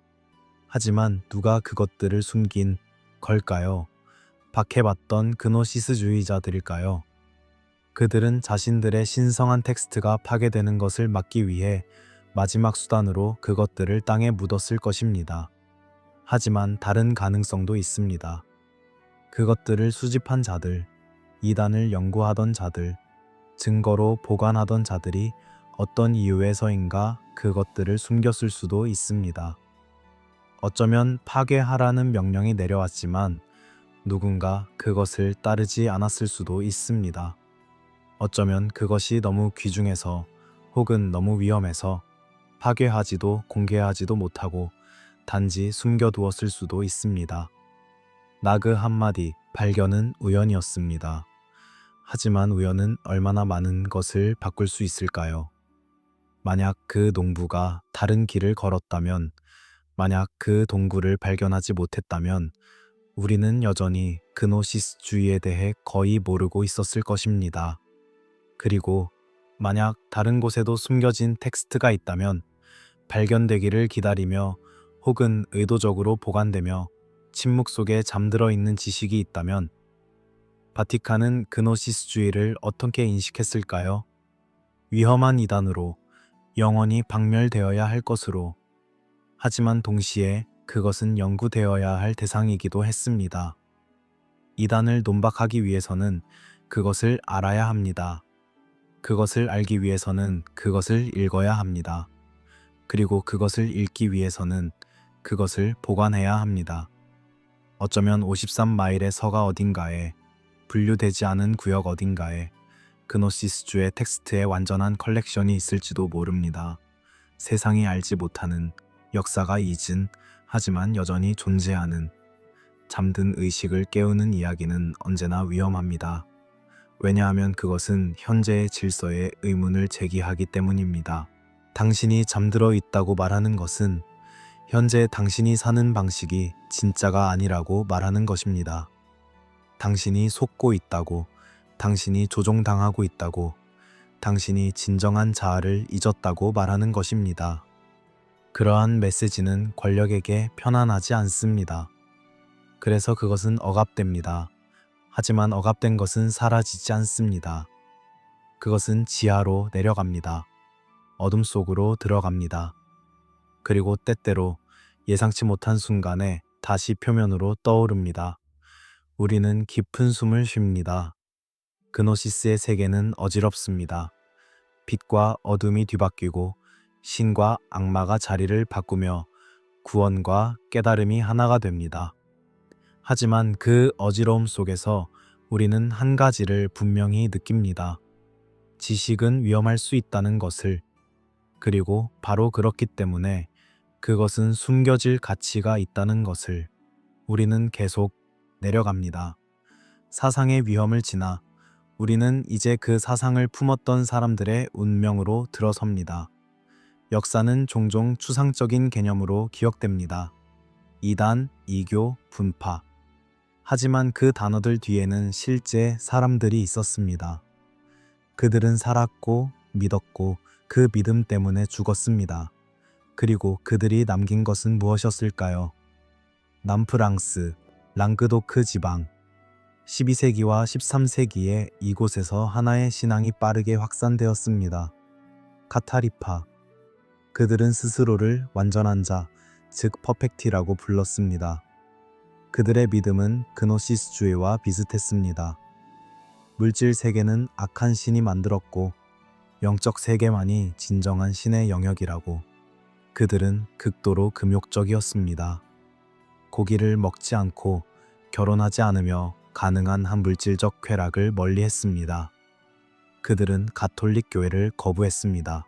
하지만 누가 그것들을 숨긴 걸까요? 박해받던 그노시스주의자들일까요? 그들은 자신들의 신성한 텍스트가 파괴되는 것을 막기 위해 마지막 수단으로 그것들을 땅에 묻었을 것입니다. 하지만 다른 가능성도 있습니다. 그것들을 수집한 자들, 이단을 연구하던 자들, 증거로 보관하던 자들이 어떤 이유에서인가 그것들을 숨겼을 수도 있습니다. 어쩌면 파괴하라는 명령이 내려왔지만 누군가 그것을 따르지 않았을 수도 있습니다. 어쩌면 그것이 너무 귀중해서 혹은 너무 위험해서 파괴하지도 공개하지도 못하고 단지 숨겨두었을 수도 있습니다. 나그 한마디 발견은 우연이었습니다. 하지만 우연은 얼마나 많은 것을 바꿀 수 있을까요? 만약 그 농부가 다른 길을 걸었다면, 만약 그 동굴을 발견하지 못했다면 우리는 여전히 그노시스주의에 대해 거의 모르고 있었을 것입니다. 그리고 만약 다른 곳에도 숨겨진 텍스트가 있다면 발견되기를 기다리며 혹은 의도적으로 보관되며 침묵 속에 잠들어 있는 지식이 있다면 바티칸은 그노시스주의를 어떻게 인식했을까요? 위험한 이단으로, 영원히 박멸되어야 할 것으로. 하지만 동시에 그것은 연구되어야 할 대상이기도 했습니다. 이단을 논박하기 위해서는 그것을 알아야 합니다. 그것을 알기 위해서는 그것을 읽어야 합니다. 그리고 그것을 읽기 위해서는 그것을 보관해야 합니다. 어쩌면 53마일의 서가 어딘가에, 분류되지 않은 구역 어딘가에 그노시스주의 텍스트의 완전한 컬렉션이 있을지도 모릅니다. 세상이 알지 못하는, 역사가 잊은, 하지만 여전히 존재하는, 잠든 의식을 깨우는 이야기는 언제나 위험합니다. 왜냐하면 그것은 현재의 질서에 의문을 제기하기 때문입니다. 당신이 잠들어 있다고 말하는 것은 현재 당신이 사는 방식이 진짜가 아니라고 말하는 것입니다. 당신이 속고 있다고, 당신이 조종당하고 있다고, 당신이 진정한 자아를 잊었다고 말하는 것입니다. 그러한 메시지는 권력에게 편안하지 않습니다. 그래서 그것은 억압됩니다. 하지만 억압된 것은 사라지지 않습니다. 그것은 지하로 내려갑니다. 어둠 속으로 들어갑니다. 그리고 때때로 예상치 못한 순간에 다시 표면으로 떠오릅니다. 우리는 깊은 숨을 쉽니다. 그노시스의 세계는 어지럽습니다. 빛과 어둠이 뒤바뀌고 신과 악마가 자리를 바꾸며 구원과 깨달음이 하나가 됩니다. 하지만 그 어지러움 속에서 우리는 한 가지를 분명히 느낍니다. 지식은 위험할 수 있다는 것을, 그리고 바로 그렇기 때문에 그것은 숨겨질 가치가 있다는 것을. 우리는 계속 내려갑니다. 사상의 위험을 지나 우리는 이제 그 사상을 품었던 사람들의 운명으로 들어섭니다. 역사는 종종 추상적인 개념으로 기억됩니다. 이단, 이교, 분파. 하지만 그 단어들 뒤에는 실제 사람들이 있었습니다. 그들은 살았고 믿었고 그 믿음 때문에 죽었습니다. 그리고 그들이 남긴 것은 무엇이었을까요? 남프랑스, 랑그도크 지방. 12세기와 13세기에 이곳에서 하나의 신앙이 빠르게 확산되었습니다. 카타리파. 그들은 스스로를 완전한 자, 즉 퍼펙티라고 불렀습니다. 그들의 믿음은 그노시스주의와 비슷했습니다. 물질 세계는 악한 신이 만들었고 영적 세계만이 진정한 신의 영역이라고. 그들은 극도로 금욕적이었습니다. 고기를 먹지 않고 결혼하지 않으며 가능한 한 물질적 쾌락을 멀리했습니다. 그들은 가톨릭 교회를 거부했습니다.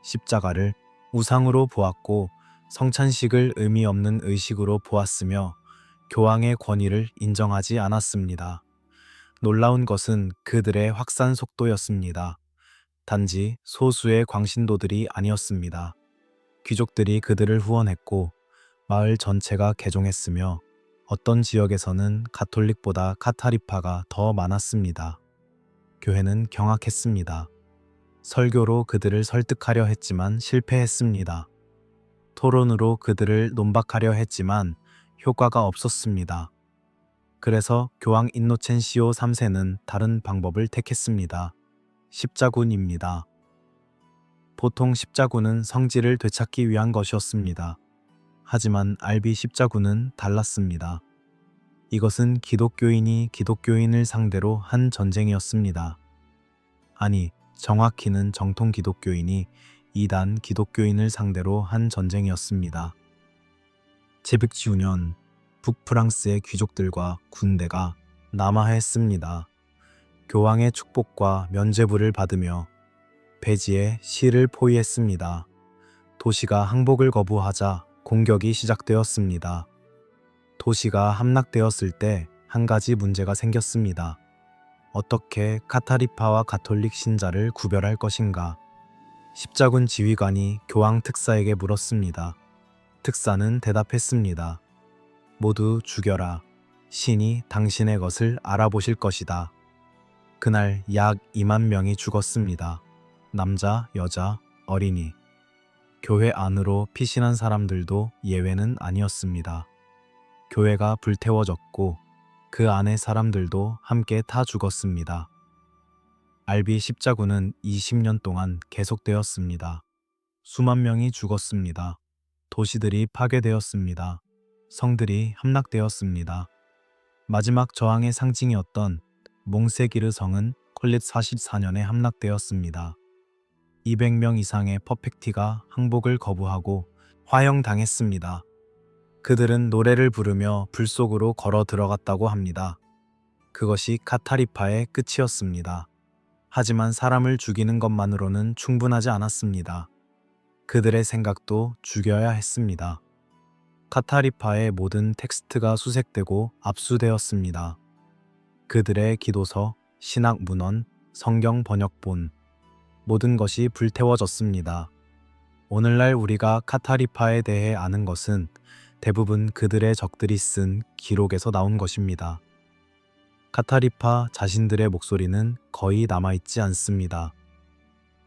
십자가를 우상으로 보았고 성찬식을 의미 없는 의식으로 보았으며 교황의 권위를 인정하지 않았습니다. 놀라운 것은 그들의 확산 속도였습니다. 단지 소수의 광신도들이 아니었습니다. 귀족들이 그들을 후원했고 마을 전체가 개종했으며 어떤 지역에서는 가톨릭보다 카타리파가 더 많았습니다. 교회는 경악했습니다. 설교로 그들을 설득하려 했지만 실패했습니다. 토론으로 그들을 논박하려 했지만 효과가 없었습니다. 그래서 교황 인노첸시오 3세는 다른 방법을 택했습니다. 십자군입니다. 보통 십자군은 성지를 되찾기 위한 것이었습니다. 하지만 알비 십자군은 달랐습니다. 이것은 기독교인이 기독교인을 상대로 한 전쟁이었습니다. 아니, 정확히는 정통 기독교인이 이단 기독교인을 상대로 한 전쟁이었습니다. 제109년 북프랑스의 귀족들과 군대가 남하했습니다. 교황의 축복과 면죄부를 받으며 배지에 시를 포위했습니다. 도시가 항복을 거부하자 공격이 시작되었습니다. 도시가 함락되었을 때 한 가지 문제가 생겼습니다. 어떻게 카타리파와 가톨릭 신자를 구별할 것인가? 십자군 지휘관이 교황 특사에게 물었습니다. 특사는 대답했습니다. 모두 죽여라. 신이 당신의 것을 알아보실 것이다. 그날 약 2만 명이 죽었습니다. 남자, 여자, 어린이. 교회 안으로 피신한 사람들도 예외는 아니었습니다. 교회가 불태워졌고 그 안의 사람들도 함께 타 죽었습니다. 알비 십자군은 20년 동안 계속되었습니다. 수만 명이 죽었습니다. 도시들이 파괴되었습니다. 성들이 함락되었습니다. 마지막 저항의 상징이었던 몽세기르 성은 콜릿 44년에 함락되었습니다. 200명 이상의 퍼펙티가 항복을 거부하고 화형당했습니다. 그들은 노래를 부르며 불 속으로 걸어 들어갔다고 합니다. 그것이 카타리파의 끝이었습니다. 하지만 사람을 죽이는 것만으로는 충분하지 않았습니다. 그들의 생각도 죽여야 했습니다. 카타리파의 모든 텍스트가 수색되고 압수되었습니다. 그들의 기도서, 신학 문헌, 성경 번역본, 모든 것이 불태워졌습니다. 오늘날 우리가 카타리파에 대해 아는 것은 대부분 그들의 적들이 쓴 기록에서 나온 것입니다. 카타리파 자신들의 목소리는 거의 남아있지 않습니다.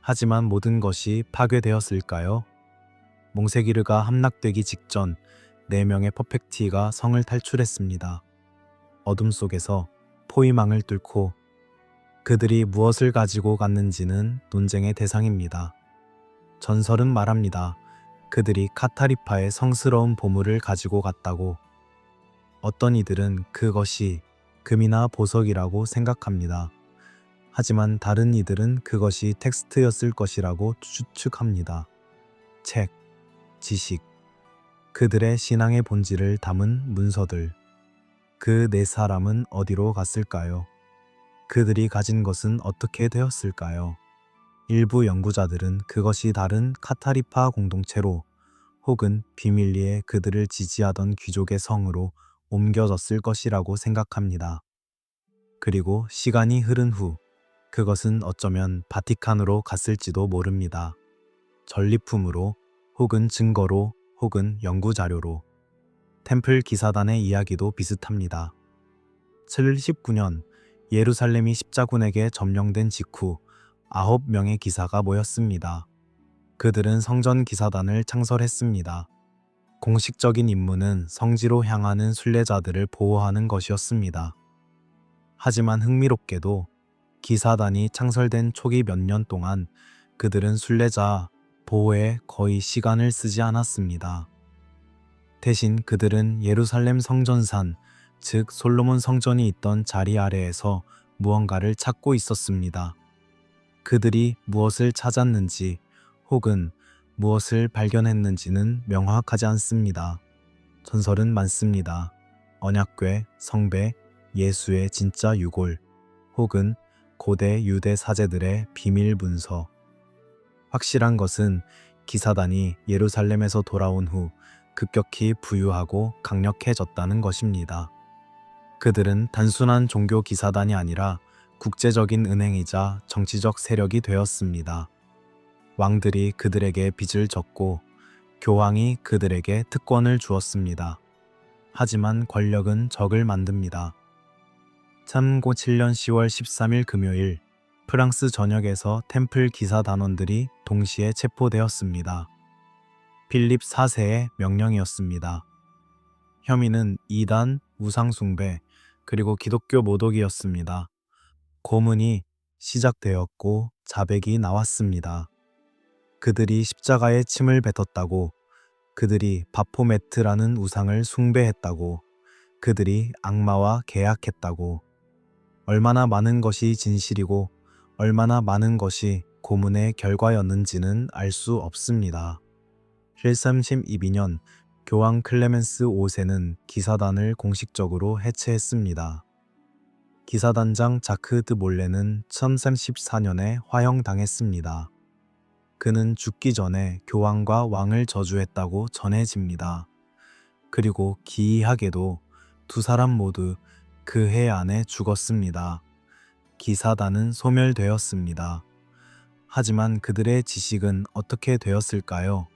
하지만 모든 것이 파괴되었을까요? 몽세기르가 함락되기 직전 4명의 퍼펙티가 성을 탈출했습니다. 어둠 속에서 포위망을 뚫고 그들이 무엇을 가지고 갔는지는 논쟁의 대상입니다. 전설은 말합니다. 그들이 카타리파의 성스러운 보물을 가지고 갔다고. 어떤 이들은 그것이 금이나 보석이라고 생각합니다. 하지만 다른 이들은 그것이 텍스트였을 것이라고 추측합니다. 책, 지식, 그들의 신앙의 본질을 담은 문서들. 그 4사람은 어디로 갔을까요? 그들이 가진 것은 어떻게 되었을까요? 일부 연구자들은 그것이 다른 카타리파 공동체로 혹은 비밀리에 그들을 지지하던 귀족의 성으로 옮겨졌을 것이라고 생각합니다. 그리고 시간이 흐른 후 그것은 어쩌면 바티칸으로 갔을지도 모릅니다. 전리품으로 혹은 증거로 혹은 연구자료로. 템플 기사단의 이야기도 비슷합니다. 79년 예루살렘이 십자군에게 점령된 직후 9명의 기사가 모였습니다. 그들은 성전 기사단을 창설했습니다. 공식적인 임무는 성지로 향하는 순례자들을 보호하는 것이었습니다. 하지만 흥미롭게도 기사단이 창설된 초기 몇 년 동안 그들은 순례자 보호에 거의 시간을 쓰지 않았습니다. 대신 그들은 예루살렘 성전산, 즉 솔로몬 성전이 있던 자리 아래에서 무언가를 찾고 있었습니다. 그들이 무엇을 찾았는지 혹은 무엇을 발견했는지는 명확하지 않습니다. 전설은 많습니다. 언약궤, 성배, 예수의 진짜 유골, 혹은 고대 유대 사제들의 비밀 문서. 확실한 것은 기사단이 예루살렘에서 돌아온 후 급격히 부유하고 강력해졌다는 것입니다. 그들은 단순한 종교 기사단이 아니라 국제적인 은행이자 정치적 세력이 되었습니다. 왕들이 그들에게 빚을 졌고 교황이 그들에게 특권을 주었습니다. 하지만 권력은 적을 만듭니다. 참고 7년 10월 13일 금요일 프랑스 전역에서 템플 기사 단원들이 동시에 체포되었습니다. 필립 4세의 명령이었습니다. 혐의는 이단, 우상숭배, 그리고 기독교 모독이었습니다. 고문이 시작되었고 자백이 나왔습니다. 그들이 십자가에 침을 뱉었다고, 그들이 바포메트라는 우상을 숭배했다고, 그들이 악마와 계약했다고. 얼마나 많은 것이 진실이고 얼마나 많은 것이 고문의 결과였는지는 알 수 없습니다. 1312년 교황 클레멘스 5세는 기사단을 공식적으로 해체했습니다. 기사단장 자크 드 몰레는 1314년에 화형당했습니다. 그는 죽기 전에 교황과 왕을 저주했다고 전해집니다. 그리고 기이하게도 2사람 모두 그 해 안에 죽었습니다. 기사단은 소멸되었습니다. 하지만 그들의 지식은 어떻게 되었을까요?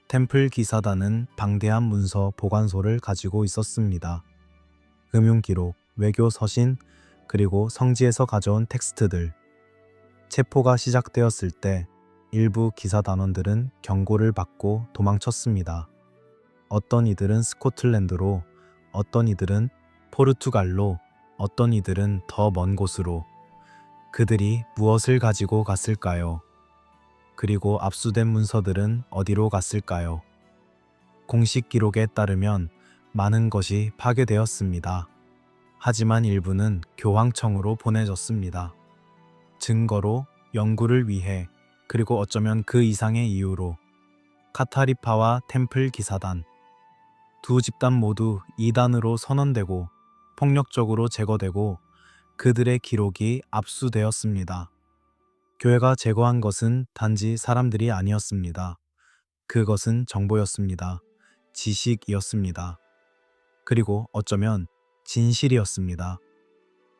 템플 기사단은 방대한 문서 보관소를 가지고 있었습니다. 금융기록, 외교 서신, 그리고 성지에서 가져온 텍스트들. 체포가 시작되었을 때 일부 기사단원들은 경고를 받고 도망쳤습니다. 어떤 이들은 스코틀랜드로, 어떤 이들은 포르투갈로, 어떤 이들은 더 먼 곳으로. 그들이 무엇을 가지고 갔을까요? 그리고 압수된 문서들은 어디로 갔을까요? 공식 기록에 따르면 많은 것이 파괴되었습니다. 하지만 일부는 교황청으로 보내졌습니다. 증거로, 연구를 위해, 그리고 어쩌면 그 이상의 이유로. 카타리파와 템플 기사단, 두 집단 모두 이단으로 선언되고 폭력적으로 제거되고 그들의 기록이 압수되었습니다. 교회가 제거한 것은 단지 사람들이 아니었습니다. 그것은 정보였습니다. 지식이었습니다. 그리고 어쩌면 진실이었습니다.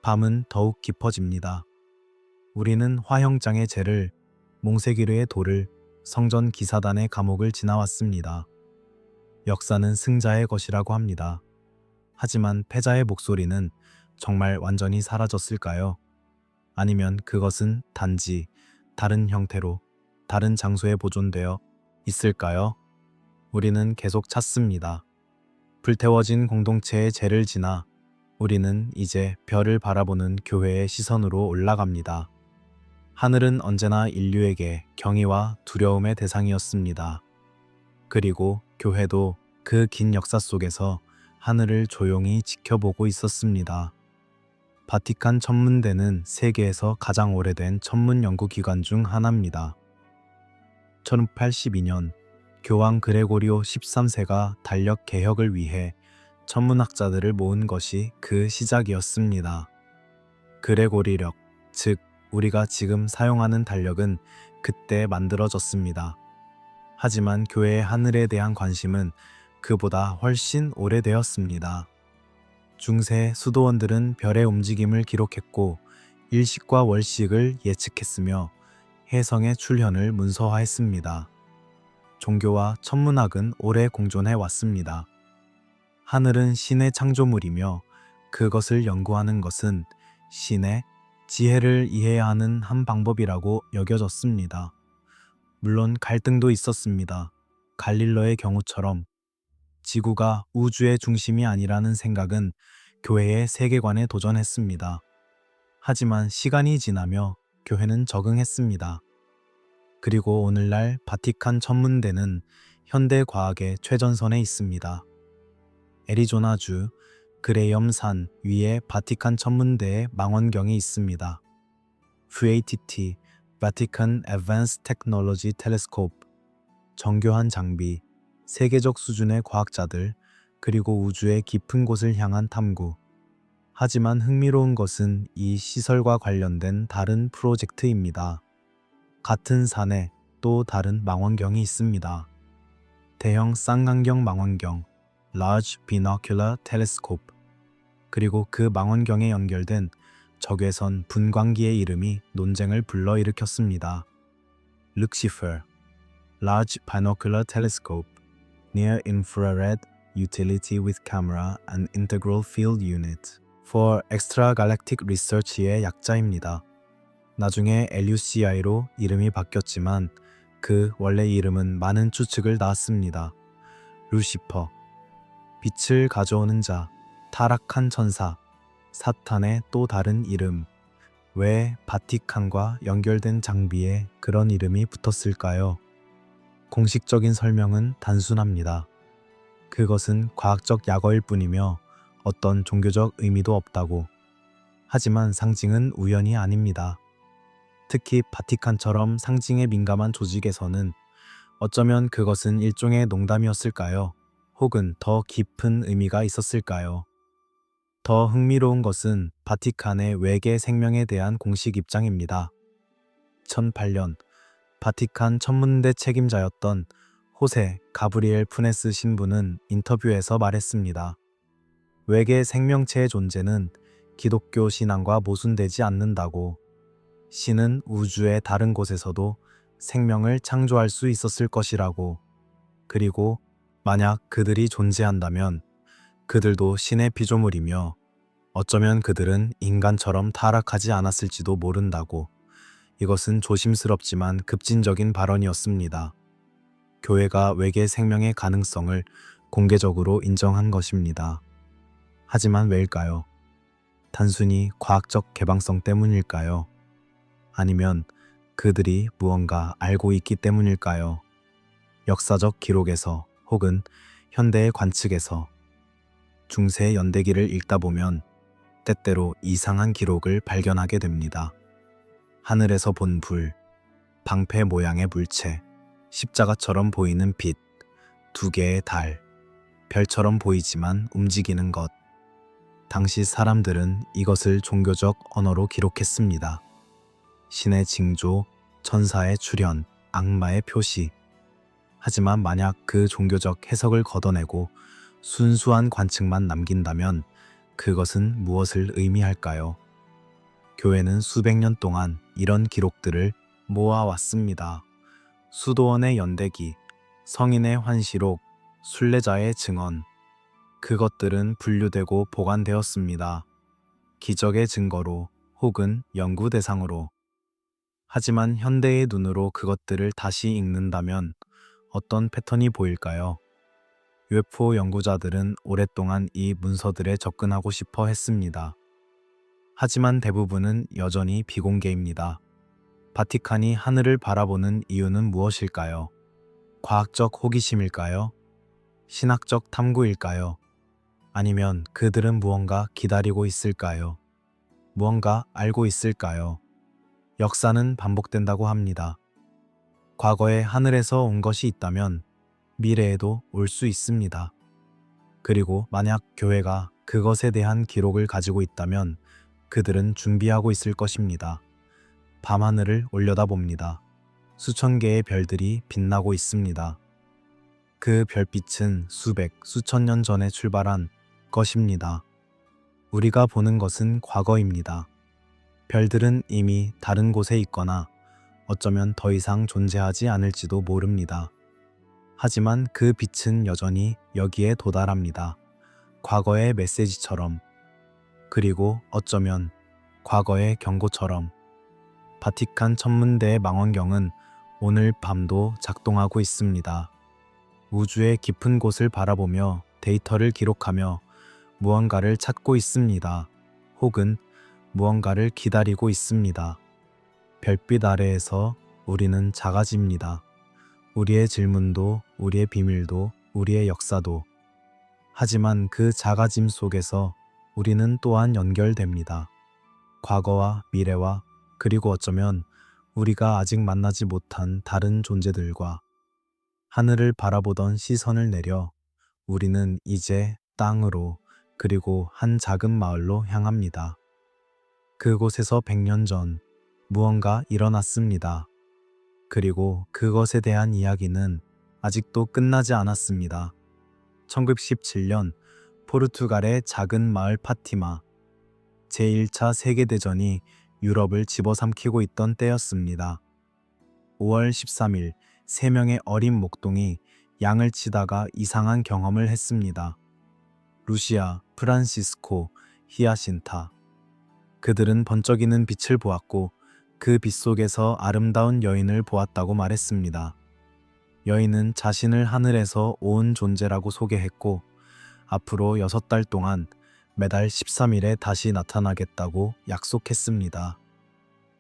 밤은 더욱 깊어집니다. 우리는 화형장의 죄를, 몽세기르의 돌을, 성전 기사단의 감옥을 지나왔습니다. 역사는 승자의 것이라고 합니다. 하지만 패자의 목소리는 정말 완전히 사라졌을까요? 아니면 그것은 단지 다른 형태로, 다른 장소에 보존되어 있을까요? 우리는 계속 찾습니다. 불태워진 공동체의 죄를 지나 우리는 이제 별을 바라보는 교회의 시선으로 올라갑니다. 하늘은 언제나 인류에게 경의와 두려움의 대상이었습니다. 그리고 교회도 그 긴 역사 속에서 하늘을 조용히 지켜보고 있었습니다. 바티칸 천문대는 세계에서 가장 오래된 천문 연구기관 중 하나입니다. 1582년 교황 그레고리오 13세가 달력 개혁을 위해 천문학자들을 모은 것이 그 시작이었습니다. 그레고리력, 즉 우리가 지금 사용하는 달력은 그때 만들어졌습니다. 하지만 교회의 하늘에 대한 관심은 그보다 훨씬 오래되었습니다. 중세 수도원들은 별의 움직임을 기록했고 일식과 월식을 예측했으며 혜성의 출현을 문서화했습니다. 종교와 천문학은 오래 공존해 왔습니다. 하늘은 신의 창조물이며 그것을 연구하는 것은 신의 지혜를 이해해야 하는 한 방법이라고 여겨졌습니다. 물론 갈등도 있었습니다. 갈릴러의 경우처럼 지구가 우주의 중심이 아니라는 생각은 교회의 세계관에 도전했습니다. 하지만 시간이 지나며 교회는 적응했습니다. 그리고 오늘날 바티칸 천문대는 현대 과학의 최전선에 있습니다. 애리조나주 그레이엄 산 위에 바티칸 천문대의 망원경이 있습니다. VATT, Vatican Advanced Technology Telescope, 정교한 장비, 세계적 수준의 과학자들, 그리고 우주의 깊은 곳을 향한 탐구. 하지만 흥미로운 것은 이 시설과 관련된 다른 프로젝트입니다. 같은 산에 또 다른 망원경이 있습니다. 대형 쌍안경 망원경, Large Binocular Telescope, 그리고 그 망원경에 연결된 적외선 분광기의 이름이 논쟁을 불러일으켰습니다. Lucifer, Large Binocular Telescope, Near Infrared Utility with Camera and Integral Field Unit for Extragalactic Research의 약자입니다. 나중에 LUCI로 이름이 바뀌었지만 그 원래 이름은 많은 추측을 낳았습니다. 루시퍼, 빛을 가져오는 자, 타락한 천사, 사탄의 또 다른 이름. 왜 바티칸과 연결된 장비에 그런 이름이 붙었을까요? 공식적인 설명은 단순합니다. 그것은 과학적 약어일 뿐이며 어떤 종교적 의미도 없다고. 하지만 상징은 우연이 아닙니다. 특히 바티칸처럼 상징에 민감한 조직에서는 어쩌면 그것은 일종의 농담이었을까요? 혹은 더 깊은 의미가 있었을까요? 더 흥미로운 것은 바티칸의 외계 생명에 대한 공식 입장입니다. 2008년 바티칸 천문대 책임자였던 호세 가브리엘 푸네스 신부는 인터뷰에서 말했습니다. 외계 생명체의 존재는 기독교 신앙과 모순되지 않는다고. 신은 우주의 다른 곳에서도 생명을 창조할 수 있었을 것이라고. 그리고 만약 그들이 존재한다면 그들도 신의 피조물이며 어쩌면 그들은 인간처럼 타락하지 않았을지도 모른다고. 이것은 조심스럽지만 급진적인 발언이었습니다. 교회가 외계 생명의 가능성을 공개적으로 인정한 것입니다. 하지만 왜일까요? 단순히 과학적 개방성 때문일까요? 아니면 그들이 무언가 알고 있기 때문일까요? 역사적 기록에서 혹은 현대의 관측에서 중세 연대기를 읽다 보면 때때로 이상한 기록을 발견하게 됩니다. 하늘에서 본 불, 방패 모양의 물체, 십자가처럼 보이는 빛, 두 개의 달, 별처럼 보이지만 움직이는 것. 당시 사람들은 이것을 종교적 언어로 기록했습니다. 신의 징조, 천사의 출현, 악마의 표시. 하지만 만약 그 종교적 해석을 걷어내고 순수한 관측만 남긴다면 그것은 무엇을 의미할까요? 교회는 수백 년 동안 이런 기록들을 모아왔습니다. 수도원의 연대기, 성인의 환시록, 순례자의 증언. 그것들은 분류되고 보관되었습니다. 기적의 증거로 혹은 연구 대상으로. 하지만 현대의 눈으로 그것들을 다시 읽는다면 어떤 패턴이 보일까요? UFO 연구자들은 오랫동안 이 문서들에 접근하고 싶어 했습니다. 하지만 대부분은 여전히 비공개입니다. 바티칸이 하늘을 바라보는 이유는 무엇일까요? 과학적 호기심일까요? 신학적 탐구일까요? 아니면 그들은 무언가 기다리고 있을까요? 무언가 알고 있을까요? 역사는 반복된다고 합니다. 과거에 하늘에서 온 것이 있다면 미래에도 올 수 있습니다. 그리고 만약 교회가 그것에 대한 기록을 가지고 있다면 그들은 준비하고 있을 것입니다. 밤하늘을 올려다봅니다. 수천 개의 별들이 빛나고 있습니다. 그 별빛은 수백, 수천 년 전에 출발한 것입니다. 우리가 보는 것은 과거입니다. 별들은 이미 다른 곳에 있거나 어쩌면 더 이상 존재하지 않을지도 모릅니다. 하지만 그 빛은 여전히 여기에 도달합니다. 과거의 메시지처럼, 그리고 어쩌면 과거의 경고처럼. 바티칸 천문대의 망원경은 오늘 밤도 작동하고 있습니다. 우주의 깊은 곳을 바라보며 데이터를 기록하며 무언가를 찾고 있습니다. 혹은 무언가를 기다리고 있습니다. 별빛 아래에서 우리는 작아집니다. 우리의 질문도, 우리의 비밀도, 우리의 역사도. 하지만 그 작아짐 속에서 우리는 또한 연결됩니다. 과거와 미래와, 그리고 어쩌면 우리가 아직 만나지 못한 다른 존재들과. 하늘을 바라보던 시선을 내려 우리는 이제 땅으로, 그리고 한 작은 마을로 향합니다. 그곳에서 100년 전 무언가 일어났습니다. 그리고 그것에 대한 이야기는 아직도 끝나지 않았습니다. 1917년 포르투갈의 작은 마을 파티마. 제1차 세계대전이 유럽을 집어삼키고 있던 때였습니다. 5월 13일 3명의 어린 목동이 양을 치다가 이상한 경험을 했습니다. 루시아, 프란시스코, 히아신타. 그들은 번쩍이는 빛을 보았고 그 빛 속에서 아름다운 여인을 보았다고 말했습니다. 여인은 자신을 하늘에서 온 존재라고 소개했고 앞으로 6달 동안 매달 13일에 다시 나타나겠다고 약속했습니다.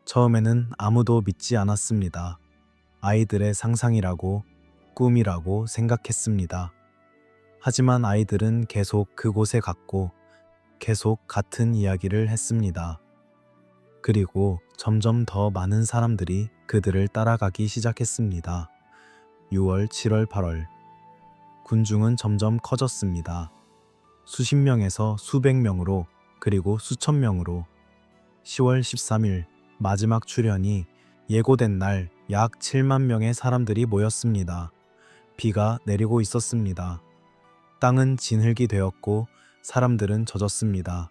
처음에는 아무도 믿지 않았습니다. 아이들의 상상이라고, 꿈이라고 생각했습니다. 하지만 아이들은 계속 그곳에 갔고 계속 같은 이야기를 했습니다. 그리고 점점 더 많은 사람들이 그들을 따라가기 시작했습니다. 6월, 7월, 8월. 군중은 점점 커졌습니다. 수십 명에서 수백 명으로, 그리고 수천 명으로. 10월 13일 마지막 출현이 예고된 날 약 7만 명의 사람들이 모였습니다. 비가 내리고 있었습니다. 땅은 진흙이 되었고 사람들은 젖었습니다.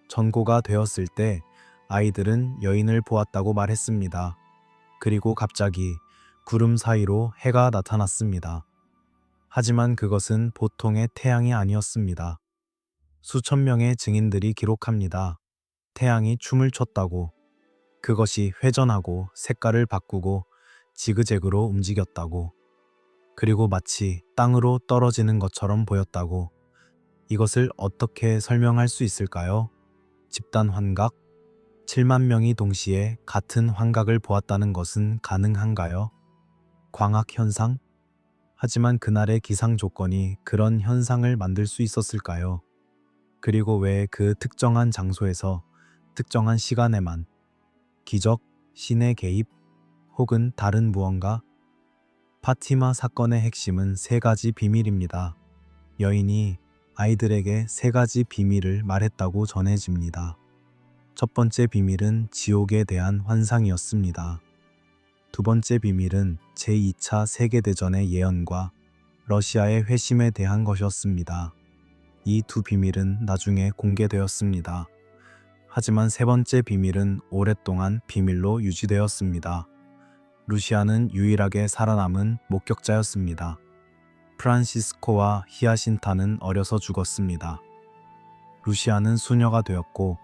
전고가 되었을 때 아이들은 여인을 보았다고 말했습니다. 그리고 갑자기 구름 사이로 해가 나타났습니다. 하지만 그것은 보통의 태양이 아니었습니다. 수천 명의 증인들이 기록합니다. 태양이 춤을 췄다고. 그것이 회전하고 색깔을 바꾸고 지그재그로 움직였다고. 그리고 마치 땅으로 떨어지는 것처럼 보였다고. 이것을 어떻게 설명할 수 있을까요? 집단 환각? 7만 명이 동시에 같은 환각을 보았다는 것은 가능한가요? 광학 현상? 하지만 그날의 기상 조건이 그런 현상을 만들 수 있었을까요? 그리고 왜 그 특정한 장소에서 특정한 시간에만 기적, 신의 개입, 혹은 다른 무언가? 파티마 사건의 핵심은 세 가지 비밀입니다. 여인이 아이들에게 세 가지 비밀을 말했다고 전해집니다. 첫 번째 비밀은 지옥에 대한 환상이었습니다. 두 번째 비밀은 제2차 세계대전의 예언과 러시아의 회심에 대한 것이었습니다. 이 두 비밀은 나중에 공개되었습니다. 하지만 세 번째 비밀은 오랫동안 비밀로 유지되었습니다. 루시아는 유일하게 살아남은 목격자였습니다. 프란시스코와 히아신타는 어려서 죽었습니다. 루시아는 수녀가 되었고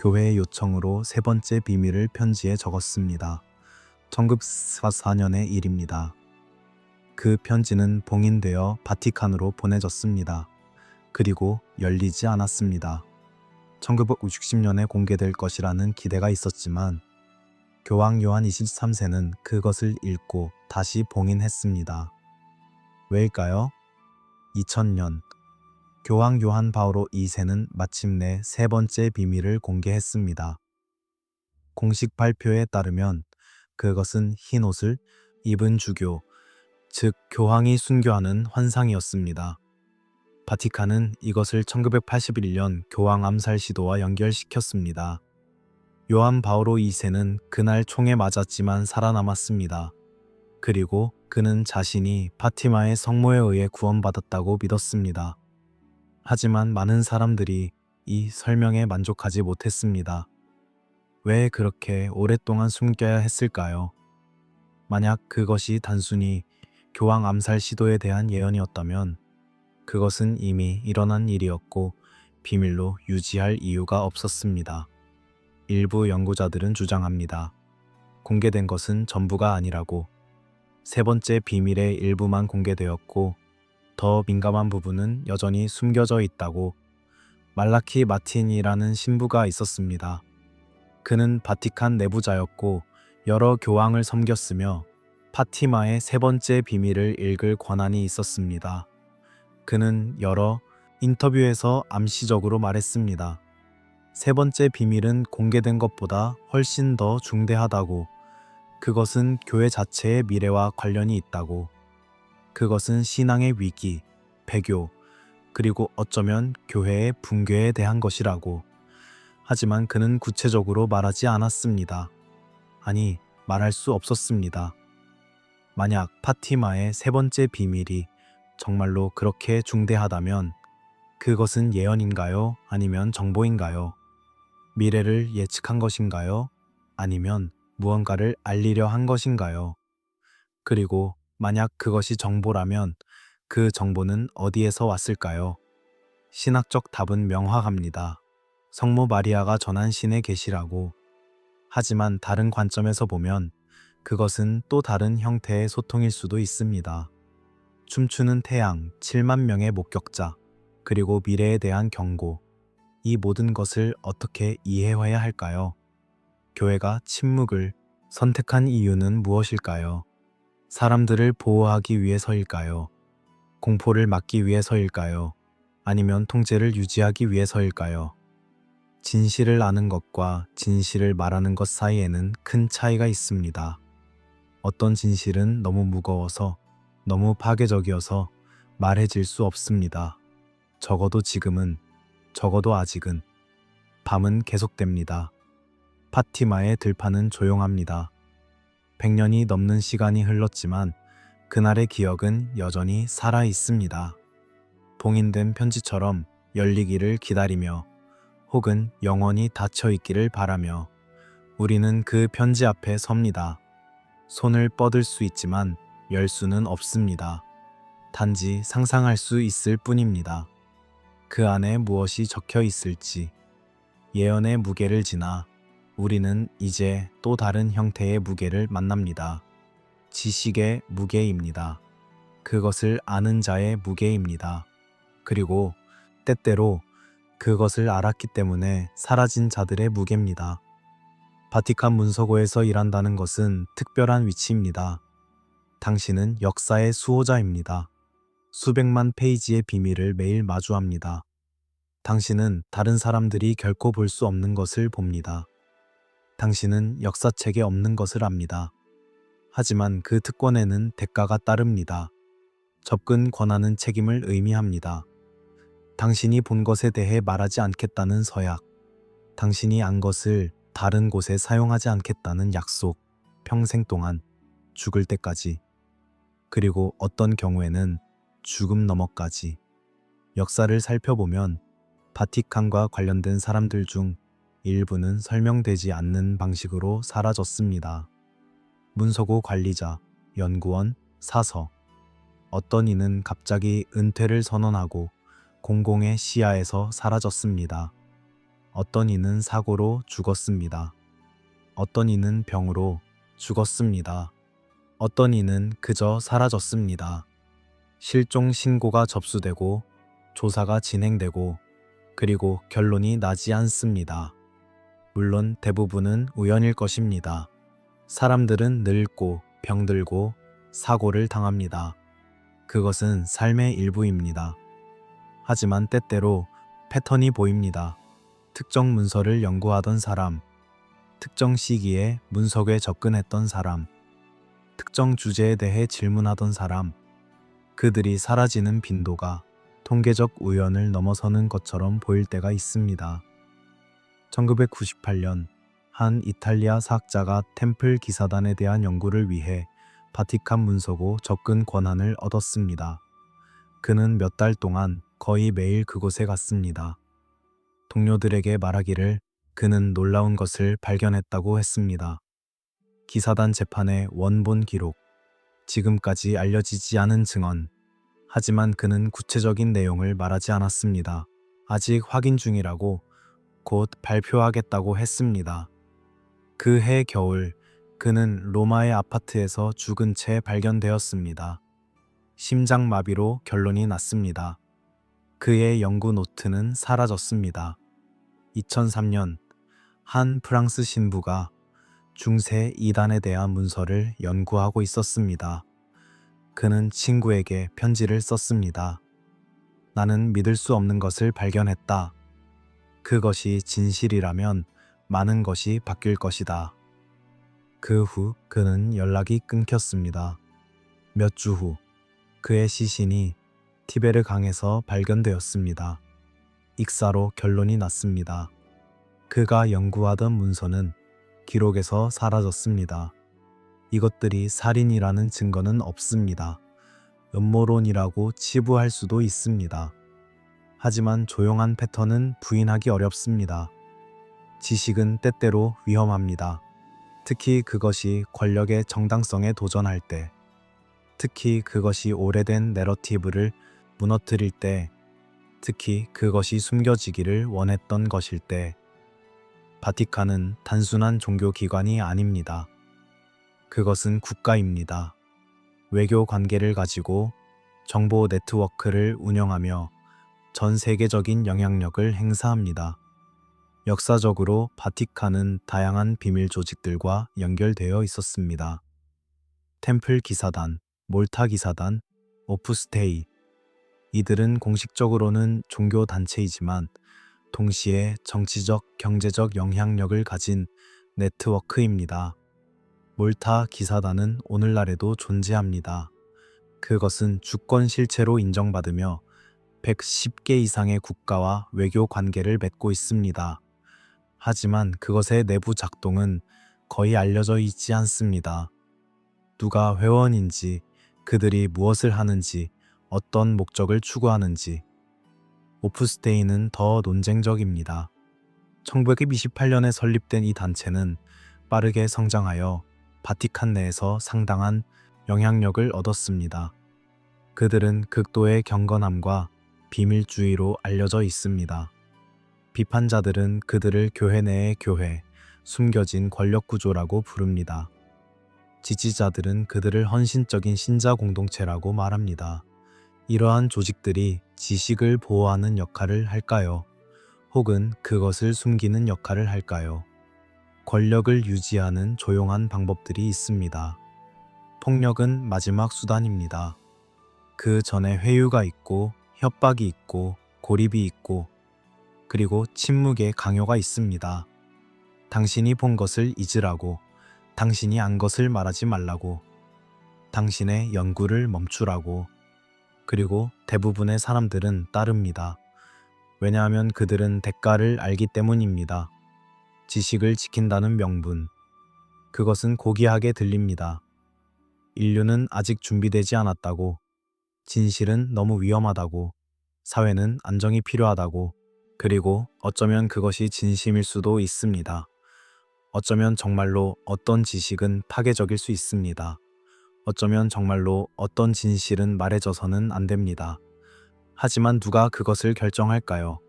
교회의 요청으로 세 번째 비밀을 편지에 적었습니다. 1944년의 일입니다. 그 편지는 봉인되어 바티칸으로 보내졌습니다. 그리고 열리지 않았습니다. 1960년에 공개될 것이라는 기대가 있었지만 교황 요한 23세는 그것을 읽고 다시 봉인했습니다. 왜일까요? 2000년 교황 요한 바오로 2세는 마침내 세 번째 비밀을 공개했습니다. 공식 발표에 따르면 그것은 흰 옷을 입은 주교, 즉 교황이 순교하는 환상이었습니다. 바티칸은 이것을 1981년 교황 암살 시도와 연결시켰습니다. 요한 바오로 2세는 그날 총에 맞았지만 살아남았습니다. 그리고 그는 자신이 파티마의 성모에 의해 구원받았다고 믿었습니다. 하지만 많은 사람들이 이 설명에 만족하지 못했습니다. 왜 그렇게 오랫동안 숨겨야 했을까요? 만약 그것이 단순히 교황 암살 시도에 대한 예언이었다면 그것은 이미 일어난 일이었고 비밀로 유지할 이유가 없었습니다. 일부 연구자들은 주장합니다. 공개된 것은 전부가 아니라고. 세 번째 비밀의 일부만 공개되었고 더 민감한 부분은 여전히 숨겨져 있다고. 말라키 마틴이라는 신부가 있었습니다. 그는 바티칸 내부자였고 여러 교황을 섬겼으며 파티마의 세 번째 비밀을 읽을 권한이 있었습니다. 그는 여러 인터뷰에서 암시적으로 말했습니다. 세 번째 비밀은 공개된 것보다 훨씬 더 중대하다고. 그것은 교회 자체의 미래와 관련이 있다고. 그것은 신앙의 위기, 배교, 그리고 어쩌면 교회의 붕괴에 대한 것이라고. 하지만 그는 구체적으로 말하지 않았습니다. 아니, 말할 수 없었습니다. 만약 파티마의 세 번째 비밀이 정말로 그렇게 중대하다면 그것은 예언인가요? 아니면 정보인가요? 미래를 예측한 것인가요? 아니면 무언가를 알리려 한 것인가요? 그리고 만약 그것이 정보라면 그 정보는 어디에서 왔을까요? 신학적 답은 명확합니다. 성모 마리아가 전한 신의 계시라고. 하지만 다른 관점에서 보면 그것은 또 다른 형태의 소통일 수도 있습니다. 춤추는 태양, 7만 명의 목격자, 그리고 미래에 대한 경고. 이 모든 것을 어떻게 이해해야 할까요? 교회가 침묵을 선택한 이유는 무엇일까요? 사람들을 보호하기 위해서일까요? 공포를 막기 위해서일까요? 아니면 통제를 유지하기 위해서일까요? 진실을 아는 것과 진실을 말하는 것 사이에는 큰 차이가 있습니다. 어떤 진실은 너무 무거워서, 너무 파괴적이어서 말해질 수 없습니다. 적어도 지금은, 적어도 아직은. 밤은 계속됩니다. 파티마의 들판은 조용합니다. 100년이 넘는 시간이 흘렀지만 그날의 기억은 여전히 살아 있습니다. 봉인된 편지처럼 열리기를 기다리며 혹은 영원히 닫혀 있기를 바라며 우리는 그 편지 앞에 섭니다. 손을 뻗을 수 있지만 열 수는 없습니다. 단지 상상할 수 있을 뿐입니다. 그 안에 무엇이 적혀 있을지. 예언의 무게를 지나 우리는 이제 또 다른 형태의 무게를 만납니다. 지식의 무게입니다. 그것을 아는 자의 무게입니다. 그리고 때때로 그것을 알았기 때문에 사라진 자들의 무게입니다. 바티칸 문서고에서 일한다는 것은 특별한 위치입니다. 당신은 역사의 수호자입니다. 수백만 페이지의 비밀을 매일 마주합니다. 당신은 다른 사람들이 결코 볼 수 없는 것을 봅니다. 당신은 역사책에 없는 것을 압니다. 하지만 그 특권에는 대가가 따릅니다. 접근 권한은 책임을 의미합니다. 당신이 본 것에 대해 말하지 않겠다는 서약, 당신이 안 것을 다른 곳에 사용하지 않겠다는 약속, 평생 동안, 죽을 때까지, 그리고 어떤 경우에는 죽음 너머까지. 역사를 살펴보면 바티칸과 관련된 사람들 중 일부는 설명되지 않는 방식으로 사라졌습니다. 문서고 관리자, 연구원, 사서. 어떤 이는 갑자기 은퇴를 선언하고 공공의 시야에서 사라졌습니다. 어떤 이는 사고로 죽었습니다. 어떤 이는 병으로 죽었습니다. 어떤 이는 그저 사라졌습니다. 실종 신고가 접수되고 조사가 진행되고 그리고 결론이 나지 않습니다. 물론 대부분은 우연일 것입니다. 사람들은 늙고 병들고 사고를 당합니다. 그것은 삶의 일부입니다. 하지만 때때로 패턴이 보입니다. 특정 문서를 연구하던 사람, 특정 시기에 문서에 접근했던 사람, 특정 주제에 대해 질문하던 사람, 그들이 사라지는 빈도가 통계적 우연을 넘어서는 것처럼 보일 때가 있습니다. 1998년 한 이탈리아 사학자가 템플 기사단에 대한 연구를 위해 바티칸 문서고 접근 권한을 얻었습니다. 그는 몇 달 동안 거의 매일 그곳에 갔습니다. 동료들에게 말하기를 그는 놀라운 것을 발견했다고 했습니다. 기사단 재판의 원본 기록, 지금까지 알려지지 않은 증언. 하지만 그는 구체적인 내용을 말하지 않았습니다. 아직 확인 중이라고, 곧 발표하겠다고 했습니다. 그 해 겨울, 그는 로마의 아파트에서 죽은 채 발견되었습니다. 심장마비로 결론이 났습니다. 그의 연구 노트는 사라졌습니다. 2003년 한 프랑스 신부가 중세 이단에 대한 문서를 연구하고 있었습니다. 그는 친구에게 편지를 썼습니다. 나는 믿을 수 없는 것을 발견했다. 그것이 진실이라면 많은 것이 바뀔 것이다. 그 후 그는 연락이 끊겼습니다. 몇 주 후 그의 시신이 티베르 강에서 발견되었습니다. 익사로 결론이 났습니다. 그가 연구하던 문서는 기록에서 사라졌습니다. 이것들이 살인이라는 증거는 없습니다. 음모론이라고 치부할 수도 있습니다. 하지만 조용한 패턴은 부인하기 어렵습니다. 지식은 때때로 위험합니다. 특히 그것이 권력의 정당성에 도전할 때, 특히 그것이 오래된 내러티브를 무너뜨릴 때, 특히 그것이 숨겨지기를 원했던 것일 때. 바티칸은 단순한 종교기관이 아닙니다. 그것은 국가입니다. 외교 관계를 가지고 정보 네트워크를 운영하며 전 세계적인 영향력을 행사합니다. 역사적으로 바티칸은 다양한 비밀 조직들과 연결되어 있었습니다. 템플 기사단, 몰타 기사단, 오프스테이. 이들은 공식적으로는 종교 단체이지만 동시에 정치적, 경제적 영향력을 가진 네트워크입니다. 몰타 기사단은 오늘날에도 존재합니다. 그것은 주권 실체로 인정받으며 110개 이상의 국가와 외교 관계를 맺고 있습니다. 하지만 그것의 내부 작동은 거의 알려져 있지 않습니다. 누가 회원인지, 그들이 무엇을 하는지, 어떤 목적을 추구하는지. 오프스테이는 더 논쟁적입니다. 1928년에 설립된 이 단체는 빠르게 성장하여 바티칸 내에서 상당한 영향력을 얻었습니다. 그들은 극도의 경건함과 비밀주의로 알려져 있습니다. 비판자들은 그들을 교회 내의 교회, 숨겨진 권력구조라고 부릅니다. 지지자들은 그들을 헌신적인 신자 공동체라고 말합니다. 이러한 조직들이 지식을 보호하는 역할을 할까요? 혹은 그것을 숨기는 역할을 할까요? 권력을 유지하는 조용한 방법들이 있습니다. 폭력은 마지막 수단입니다. 그 전에 회유가 있고, 협박이 있고, 고립이 있고, 그리고 침묵의 강요가 있습니다. 당신이 본 것을 잊으라고, 당신이 안 것을 말하지 말라고, 당신의 연구를 멈추라고, 그리고 대부분의 사람들은 따릅니다. 왜냐하면 그들은 대가를 알기 때문입니다. 지식을 지킨다는 명분. 그것은 고귀하게 들립니다. 인류는 아직 준비되지 않았다고, 진실은 너무 위험하다고, 사회는 안정이 필요하다고, 그리고 어쩌면 그것이 진심일 수도 있습니다. 어쩌면 정말로 어떤 지식은 파괴적일 수 있습니다. 어쩌면 정말로 어떤 진실은 말해져서는 안 됩니다. 하지만 누가 그것을 결정할까요?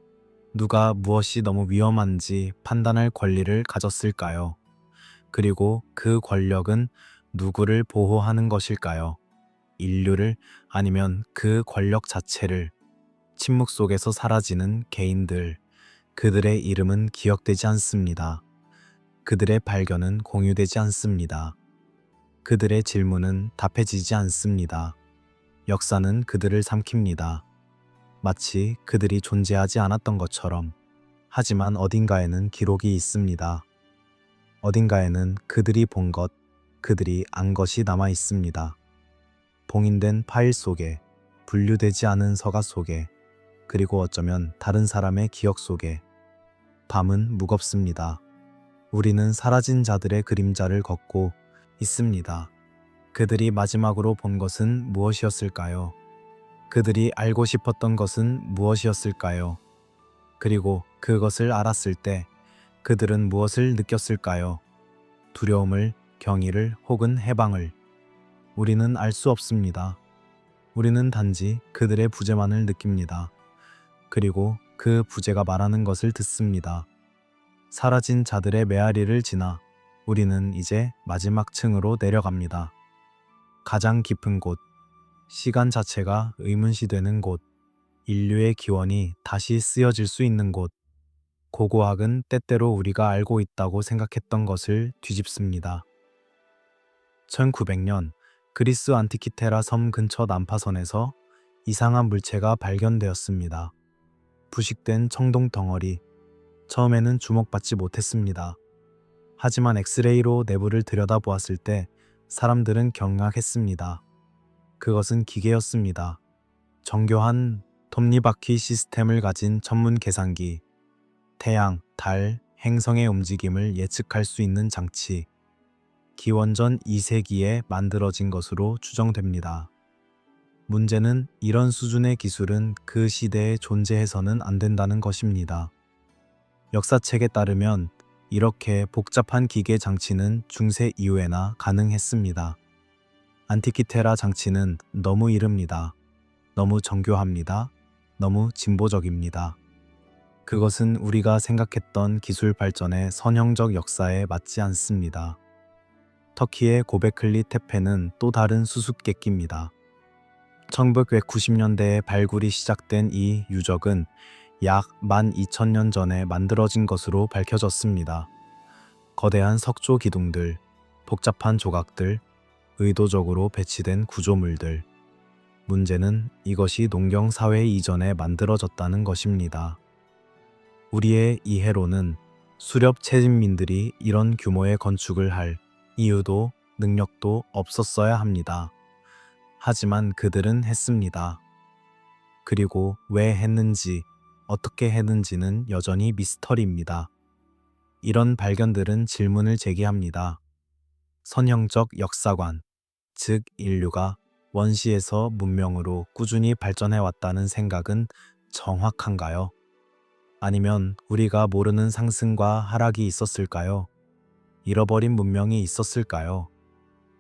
누가 무엇이 너무 위험한지 판단할 권리를 가졌을까요? 그리고 그 권력은 누구를 보호하는 것일까요? 인류를, 아니면 그 권력 자체를? 침묵 속에서 사라지는 개인들, 그들의 이름은 기억되지 않습니다. 그들의 발견은 공유되지 않습니다. 그들의 질문은 답해지지 않습니다. 역사는 그들을 삼킵니다. 마치 그들이 존재하지 않았던 것처럼. 하지만 어딘가에는 기록이 있습니다. 어딘가에는 그들이 본 것, 그들이 안 것이 남아 있습니다. 봉인된 파일 속에, 분류되지 않은 서가 속에, 그리고 어쩌면 다른 사람의 기억 속에. 밤은 무겁습니다. 우리는 사라진 자들의 그림자를 걷고 있습니다. 그들이 마지막으로 본 것은 무엇이었을까요? 그들이 알고 싶었던 것은 무엇이었을까요? 그리고 그것을 알았을 때 그들은 무엇을 느꼈을까요? 두려움을, 경의를 혹은 해방을. 우리는 알 수 없습니다. 우리는 단지 그들의 부재만을 느낍니다. 그리고 그 부재가 말하는 것을 듣습니다. 사라진 자들의 메아리를 지나 우리는 이제 마지막 층으로 내려갑니다. 가장 깊은 곳, 시간 자체가 의문시되는 곳, 인류의 기원이 다시 쓰여질 수 있는 곳. 고고학은 때때로 우리가 알고 있다고 생각했던 것을 뒤집습니다. 1900년 그리스 안티키테라 섬 근처 난파선에서 이상한 물체가 발견되었습니다. 부식된 청동 덩어리. 처음에는 주목받지 못했습니다. 하지만 엑스레이로 내부를 들여다보았을 때 사람들은 경악했습니다. 그것은 기계였습니다. 정교한 톱니바퀴 시스템을 가진 전문 계산기. 태양, 달, 행성의 움직임을 예측할 수 있는 장치. 기원전 2세기에 만들어진 것으로 추정됩니다. 문제는 이런 수준의 기술은 그 시대에 존재해서는 안 된다는 것입니다. 역사책에 따르면 이렇게 복잡한 기계 장치는 중세 이후에나 가능했습니다. 안티키테라 장치는 너무 이릅니다. 너무 정교합니다. 너무 진보적입니다. 그것은 우리가 생각했던 기술 발전의 선형적 역사에 맞지 않습니다. 터키의 고베클리 테페는 또 다른 수수께끼입니다. 1990년대에 발굴이 시작된 이 유적은 약 12,000년 전에 만들어진 것으로 밝혀졌습니다. 거대한 석조 기둥들, 복잡한 조각들, 의도적으로 배치된 구조물들. 문제는 이것이 농경 사회 이전에 만들어졌다는 것입니다. 우리의 이해로는 수렵 채집민들이 이런 규모의 건축을 할 이유도 능력도 없었어야 합니다. 하지만 그들은 했습니다. 그리고 왜 했는지, 어떻게 했는지는 여전히 미스터리입니다. 이런 발견들은 질문을 제기합니다. 선형적 역사관, 즉 인류가 원시에서 문명으로 꾸준히 발전해 왔다는 생각은 정확한가요? 아니면 우리가 모르는 상승과 하락이 있었을까요? 잃어버린 문명이 있었을까요?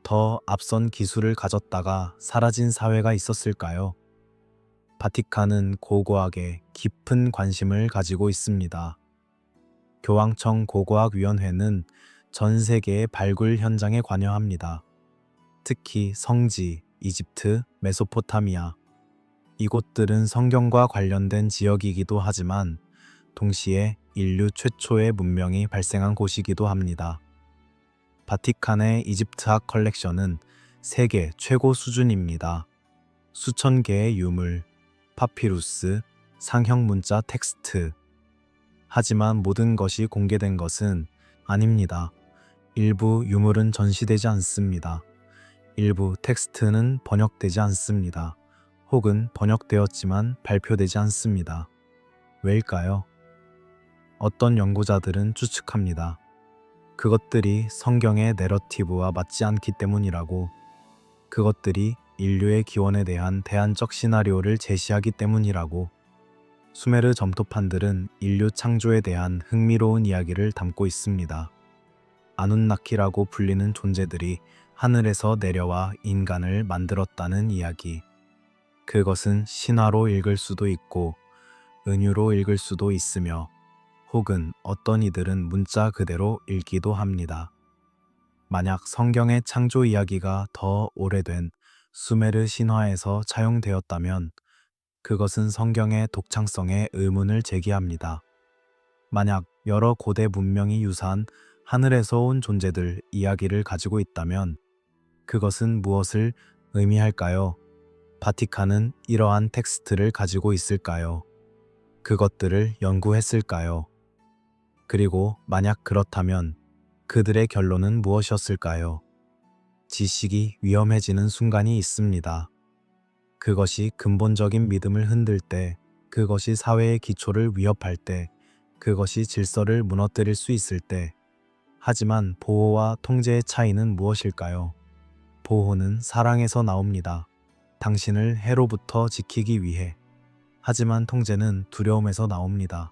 더 앞선 기술을 가졌다가 사라진 사회가 있었을까요? 바티칸은 고고학에 깊은 관심을 가지고 있습니다. 교황청 고고학위원회는 전 세계의 발굴 현장에 관여합니다. 특히 성지, 이집트, 메소포타미아. 이곳들은 성경과 관련된 지역이기도 하지만 동시에 인류 최초의 문명이 발생한 곳이기도 합니다. 바티칸의 이집트학 컬렉션은 세계 최고 수준입니다. 수천 개의 유물, 파피루스, 상형 문자 텍스트. 하지만 모든 것이 공개된 것은 아닙니다. 일부 유물은 전시되지 않습니다. 일부 텍스트는 번역되지 않습니다. 혹은 번역되었지만 발표되지 않습니다. 왜일까요? 어떤 연구자들은 추측합니다. 그것들이 성경의 내러티브와 맞지 않기 때문이라고, 그것들이 인류의 기원에 대한 대안적 시나리오를 제시하기 때문이라고. 수메르 점토판들은 인류 창조에 대한 흥미로운 이야기를 담고 있습니다. 아눈나키라고 불리는 존재들이 하늘에서 내려와 인간을 만들었다는 이야기. 그것은 신화로 읽을 수도 있고 은유로 읽을 수도 있으며 혹은 어떤 이들은 문자 그대로 읽기도 합니다. 만약 성경의 창조 이야기가 더 오래된 수메르 신화에서 차용되었다면 그것은 성경의 독창성에 의문을 제기합니다. 만약 여러 고대 문명이 유사한 하늘에서 온 존재들 이야기를 가지고 있다면 그것은 무엇을 의미할까요? 바티칸은 이러한 텍스트를 가지고 있을까요? 그것들을 연구했을까요? 그리고 만약 그렇다면 그들의 결론은 무엇이었을까요? 지식이 위험해지는 순간이 있습니다. 그것이 근본적인 믿음을 흔들 때, 그것이 사회의 기초를 위협할 때, 그것이 질서를 무너뜨릴 수 있을 때. 하지만 보호와 통제의 차이는 무엇일까요? 보호는 사랑에서 나옵니다. 당신을 해로부터 지키기 위해. 하지만 통제는 두려움에서 나옵니다.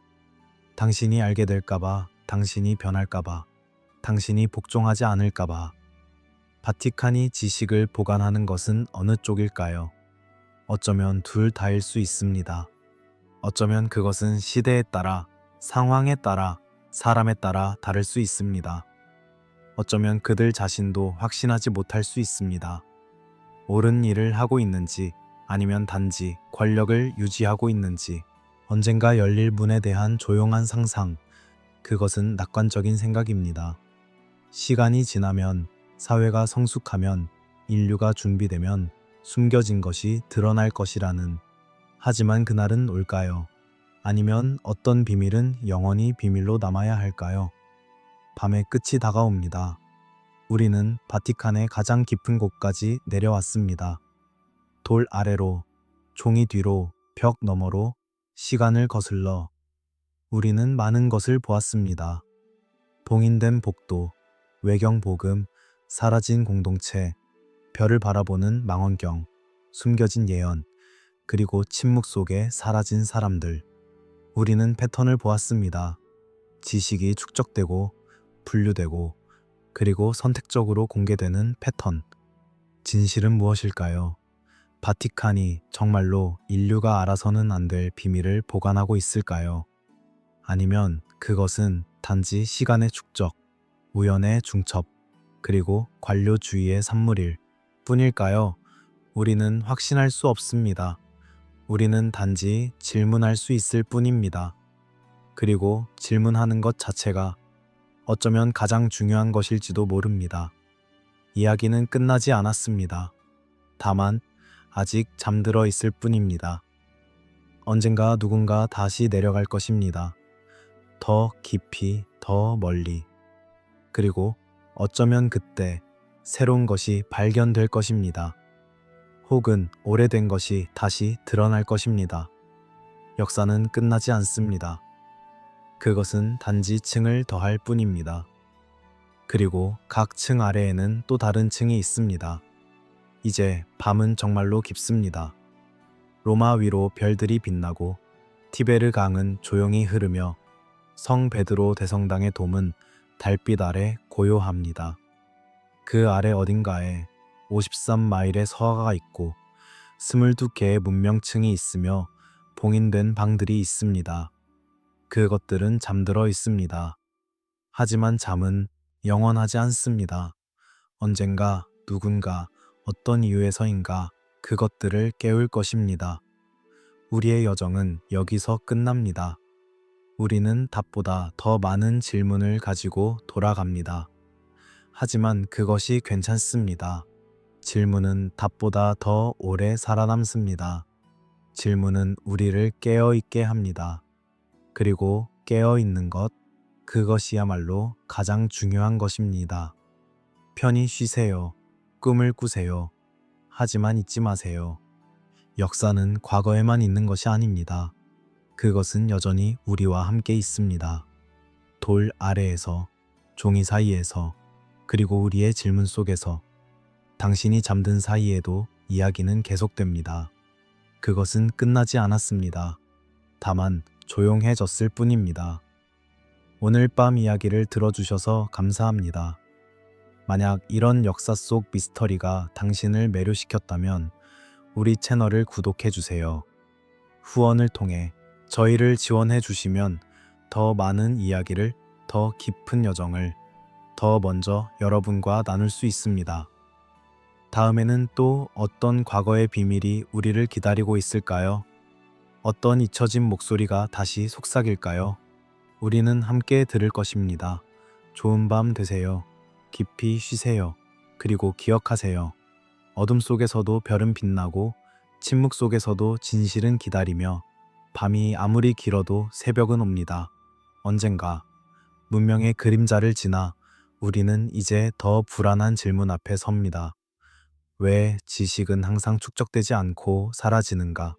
당신이 알게 될까봐, 당신이 변할까봐, 당신이 복종하지 않을까봐. 바티칸이 지식을 보관하는 것은 어느 쪽일까요? 어쩌면 둘 다일 수 있습니다. 어쩌면 그것은 시대에 따라, 상황에 따라, 사람에 따라 다를 수 있습니다. 어쩌면 그들 자신도 확신하지 못할 수 있습니다. 옳은 일을 하고 있는지 아니면 단지 권력을 유지하고 있는지. 언젠가 열릴 문에 대한 조용한 상상, 그것은 낙관적인 생각입니다. 시간이 지나면, 사회가 성숙하면, 인류가 준비되면 숨겨진 것이 드러날 것이라는. 하지만 그날은 올까요? 아니면 어떤 비밀은 영원히 비밀로 남아야 할까요? 밤의 끝이 다가옵니다. 우리는 바티칸의 가장 깊은 곳까지 내려왔습니다. 돌 아래로, 종이 뒤로, 벽 너머로, 시간을 거슬러 우리는 많은 것을 보았습니다. 봉인된 복도, 외경 복음, 사라진 공동체, 별을 바라보는 망원경, 숨겨진 예언, 그리고 침묵 속에 사라진 사람들. 우리는 패턴을 보았습니다. 지식이 축적되고 분류되고 그리고 선택적으로 공개되는 패턴. 진실은 무엇일까요? 바티칸이 정말로 인류가 알아서는 안 될 비밀을 보관하고 있을까요? 아니면 그것은 단지 시간의 축적, 우연의 중첩, 그리고 관료주의의 산물일 뿐일까요? 우리는 확신할 수 없습니다. 우리는 단지 질문할 수 있을 뿐입니다. 그리고 질문하는 것 자체가 어쩌면 가장 중요한 것일지도 모릅니다. 이야기는 끝나지 않았습니다. 다만 아직 잠들어 있을 뿐입니다. 언젠가 누군가 다시 내려갈 것입니다. 더 깊이, 더 멀리. 그리고 어쩌면 그때 새로운 것이 발견될 것입니다. 혹은 오래된 것이 다시 드러날 것입니다. 역사는 끝나지 않습니다. 그것은 단지 층을 더할 뿐입니다. 그리고 각 층 아래에는 또 다른 층이 있습니다. 이제 밤은 정말로 깊습니다. 로마 위로 별들이 빛나고 티베르 강은 조용히 흐르며 성 베드로 대성당의 돔은 달빛 아래 고요합니다. 그 아래 어딘가에 53마일의 서하가 있고 22개의 문명층이 있으며 봉인된 방들이 있습니다. 그것들은 잠들어 있습니다. 하지만 잠은 영원하지 않습니다. 언젠가 누군가 어떤 이유에서인가 그것들을 깨울 것입니다. 우리의 여정은 여기서 끝납니다. 우리는 답보다 더 많은 질문을 가지고 돌아갑니다. 하지만 그것이 괜찮습니다. 질문은 답보다 더 오래 살아남습니다. 질문은 우리를 깨어있게 합니다. 그리고 깨어있는 것, 그것이야말로 가장 중요한 것입니다. 편히 쉬세요. 꿈을 꾸세요. 하지만 잊지 마세요. 역사는 과거에만 있는 것이 아닙니다. 그것은 여전히 우리와 함께 있습니다. 돌 아래에서, 종이 사이에서, 그리고 우리의 질문 속에서, 당신이 잠든 사이에도 이야기는 계속됩니다. 그것은 끝나지 않았습니다. 다만 조용해졌을 뿐입니다. 오늘 밤 이야기를 들어주셔서 감사합니다. 만약 이런 역사 속 미스터리가 당신을 매료시켰다면 우리 채널을 구독해주세요. 후원을 통해 저희를 지원해 주시면 더 많은 이야기를, 더 깊은 여정을 더 먼저 여러분과 나눌 수 있습니다. 다음에는 또 어떤 과거의 비밀이 우리를 기다리고 있을까요? 어떤 잊혀진 목소리가 다시 속삭일까요? 우리는 함께 들을 것입니다. 좋은 밤 되세요. 깊이 쉬세요. 그리고 기억하세요. 어둠 속에서도 별은 빛나고 침묵 속에서도 진실은 기다리며 밤이 아무리 길어도 새벽은 옵니다. 언젠가 문명의 그림자를 지나 우리는 이제 더 불안한 질문 앞에 섭니다. 왜 지식은 항상 축적되지 않고 사라지는가?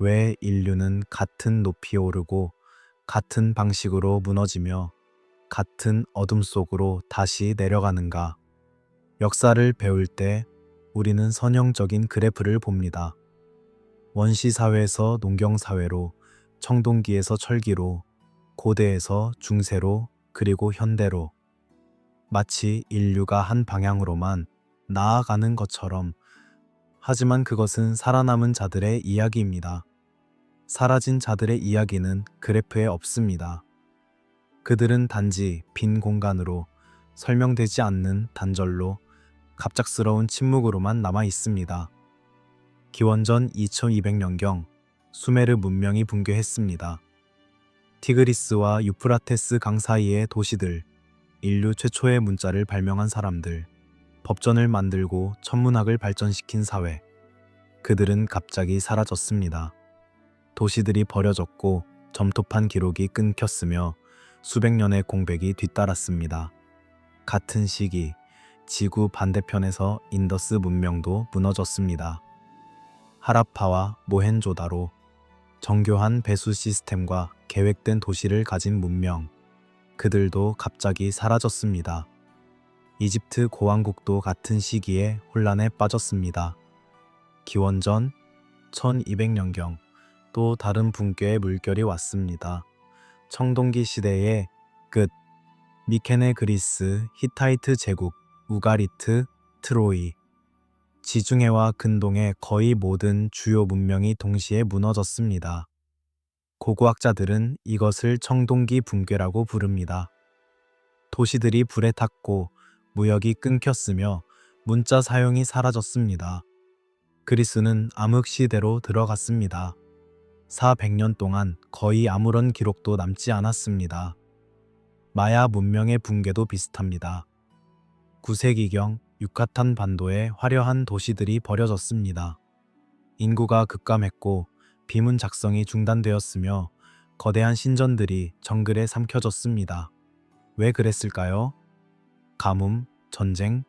왜 인류는 같은 높이에 오르고 같은 방식으로 무너지며 같은 어둠 속으로 다시 내려가는가? 역사를 배울 때 우리는 선형적인 그래프를 봅니다. 원시 사회에서 농경 사회로, 청동기에서 철기로, 고대에서 중세로, 그리고 현대로. 마치 인류가 한 방향으로만 나아가는 것처럼. 하지만 그것은 살아남은 자들의 이야기입니다. 사라진 자들의 이야기는 그래프에 없습니다. 그들은 단지 빈 공간으로, 설명되지 않는 단절로, 갑작스러운 침묵으로만 남아 있습니다. 기원전 2200년경 수메르 문명이 붕괴했습니다. 티그리스와 유프라테스 강 사이의 도시들, 인류 최초의 문자를 발명한 사람들, 법전을 만들고 천문학을 발전시킨 사회. 그들은 갑자기 사라졌습니다. 도시들이 버려졌고 점토판 기록이 끊겼으며 수백 년의 공백이 뒤따랐습니다. 같은 시기 지구 반대편에서 인더스 문명도 무너졌습니다. 하라파와 모헨조다로, 정교한 배수 시스템과 계획된 도시를 가진 문명, 그들도 갑자기 사라졌습니다. 이집트 고왕국도 같은 시기에 혼란에 빠졌습니다. 기원전 1200년경 또 다른 붕괴의 물결이 왔습니다. 청동기 시대의 끝, 미케네 그리스, 히타이트 제국, 우가리트, 트로이, 지중해와 근동의 거의 모든 주요 문명이 동시에 무너졌습니다. 고고학자들은 이것을 청동기 붕괴라고 부릅니다. 도시들이 불에 탔고 무역이 끊겼으며 문자 사용이 사라졌습니다. 그리스는 암흑 시대로 들어갔습니다. 400년 동안 거의 아무런 기록도 남지 않았습니다. 마야 문명의 붕괴도 비슷합니다. 9세기경 유카탄 반도에 화려한 도시들이 버려졌습니다. 인구가 급감했고 비문 작성이 중단되었으며 거대한 신전들이 정글에 삼켜졌습니다. 왜 그랬을까요? 가뭄, 전쟁,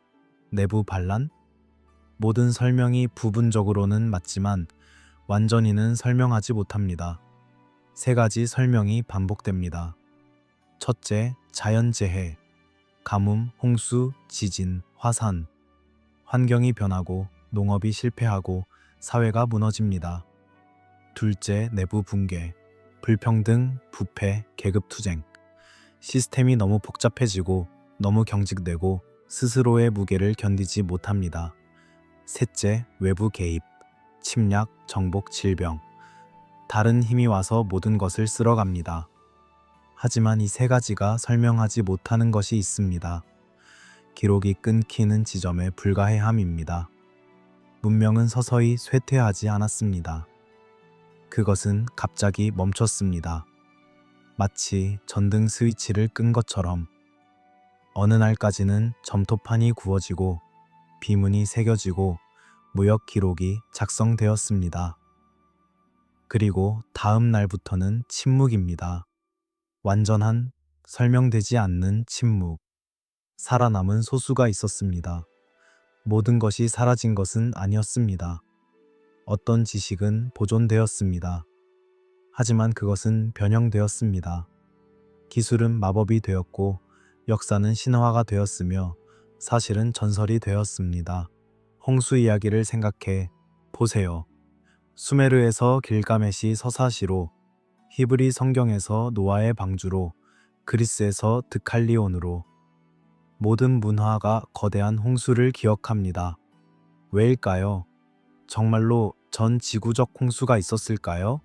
내부 반란? 모든 설명이 부분적으로는 맞지만 완전히는 설명하지 못합니다. 세 가지 설명이 반복됩니다. 첫째, 자연재해, 가뭄, 홍수, 지진, 화산. 환경이 변하고 농업이 실패하고 사회가 무너집니다. 둘째, 내부 붕괴, 불평등, 부패, 계급투쟁. 시스템이 너무 복잡해지고 너무 경직되고 스스로의 무게를 견디지 못합니다. 셋째, 외부 개입, 침략, 정복, 질병. 다른 힘이 와서 모든 것을 쓸어갑니다. 하지만 이 세 가지가 설명하지 못하는 것이 있습니다. 기록이 끊기는 지점의 불가해함입니다. 문명은 서서히 쇠퇴하지 않았습니다. 그것은 갑자기 멈췄습니다. 마치 전등 스위치를 끈 것처럼. 어느 날까지는 점토판이 구워지고 비문이 새겨지고 무역 기록이 작성되었습니다. 그리고 다음 날부터는 침묵입니다. 완전한, 설명되지 않는 침묵. 살아남은 소수가 있었습니다. 모든 것이 사라진 것은 아니었습니다. 어떤 지식은 보존되었습니다. 하지만 그것은 변형되었습니다. 기술은 마법이 되었고 역사는 신화가 되었으며 사실은 전설이 되었습니다. 홍수 이야기를 생각해 보세요. 수메르에서 길가메시 서사시로, 히브리 성경에서 노아의 방주로, 그리스에서 드칼리온으로 모든 문화가 거대한 홍수를 기억합니다. 왜일까요? 정말로 전 지구적 홍수가 있었을까요?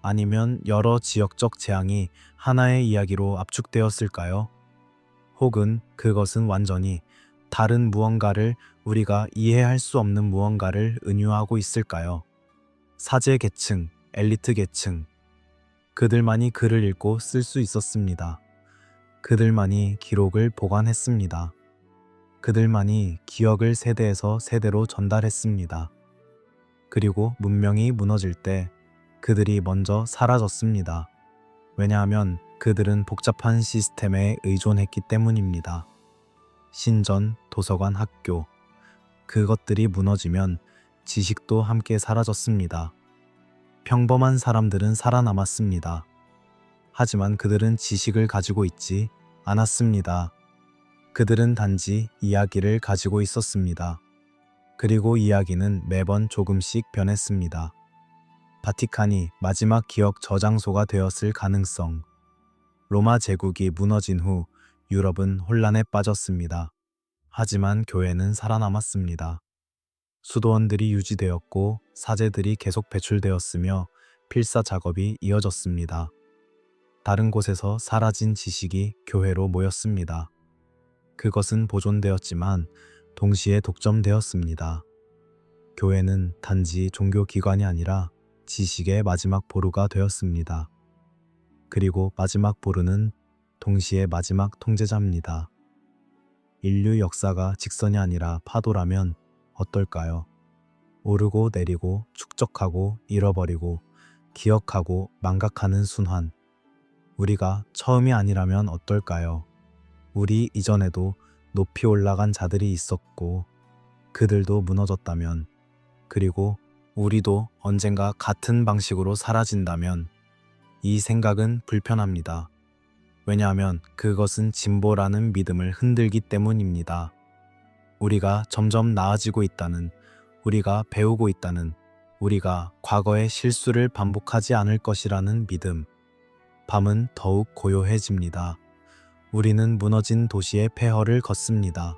아니면 여러 지역적 재앙이 하나의 이야기로 압축되었을까요? 혹은 그것은 완전히 다른 무언가를, 우리가 이해할 수 없는 무언가를 은유하고 있을까요? 사제 계층, 엘리트 계층. 그들만이 글을 읽고 쓸 수 있었습니다. 그들만이 기록을 보관했습니다. 그들만이 기억을 세대에서 세대로 전달했습니다. 그리고 문명이 무너질 때 그들이 먼저 사라졌습니다. 왜냐하면 그들은 복잡한 시스템에 의존했기 때문입니다. 신전, 도서관, 학교. 그것들이 무너지면 지식도 함께 사라졌습니다. 평범한 사람들은 살아남았습니다. 하지만 그들은 지식을 가지고 있지 않았습니다. 그들은 단지 이야기를 가지고 있었습니다. 그리고 이야기는 매번 조금씩 변했습니다. 바티칸이 마지막 기억 저장소가 되었을 가능성. 로마 제국이 무너진 후 유럽은 혼란에 빠졌습니다. 하지만 교회는 살아남았습니다. 수도원들이 유지되었고 사제들이 계속 배출되었으며 필사 작업이 이어졌습니다. 다른 곳에서 사라진 지식이 교회로 모였습니다. 그것은 보존되었지만 동시에 독점되었습니다. 교회는 단지 종교기관이 아니라 지식의 마지막 보루가 되었습니다. 그리고 마지막 보루는 동시에 마지막 통제자입니다. 인류 역사가 직선이 아니라 파도라면 어떨까요? 오르고 내리고 축적하고 잃어버리고 기억하고 망각하는 순환. 우리가 처음이 아니라면 어떨까요? 우리 이전에도 높이 올라간 자들이 있었고 그들도 무너졌다면, 그리고 우리도 언젠가 같은 방식으로 사라진다면 이 생각은 불편합니다. 왜냐하면 그것은 진보라는 믿음을 흔들기 때문입니다. 우리가 점점 나아지고 있다는, 우리가 배우고 있다는, 우리가 과거의 실수를 반복하지 않을 것이라는 믿음. 밤은 더욱 고요해집니다. 우리는 무너진 도시의 폐허를 걷습니다.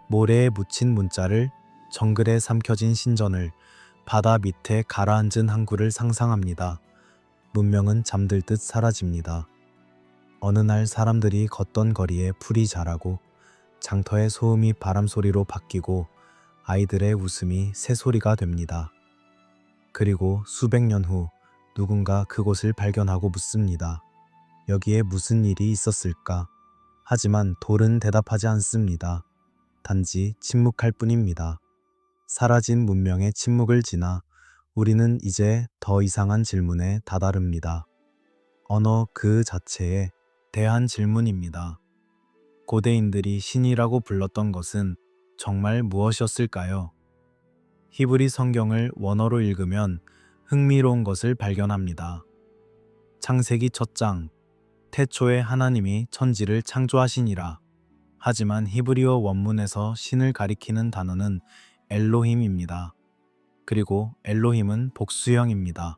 모래에 묻힌 문자를, 정글에 삼켜진 신전을, 바다 밑에 가라앉은 항구를 상상합니다. 문명은 잠들 듯 사라집니다. 어느 날 사람들이 걷던 거리에 풀이 자라고 장터의 소음이 바람소리로 바뀌고 아이들의 웃음이 새소리가 됩니다. 그리고 수백 년 후 누군가 그곳을 발견하고 묻습니다. 여기에 무슨 일이 있었을까? 하지만 돌은 대답하지 않습니다. 단지 침묵할 뿐입니다. 사라진 문명의 침묵을 지나 우리는 이제 더 이상한 질문에 다다릅니다. 언어 그 자체에 대한 질문입니다. 고대인들이 신이라고 불렀던 것은 정말 무엇이었을까요? 히브리 성경을 원어로 읽으면 흥미로운 것을 발견합니다. 창세기 첫 장, 태초에 하나님이 천지를 창조하시니라. 하지만 히브리어 원문에서 신을 가리키는 단어는 엘로힘입니다. 그리고 엘로힘은 복수형입니다.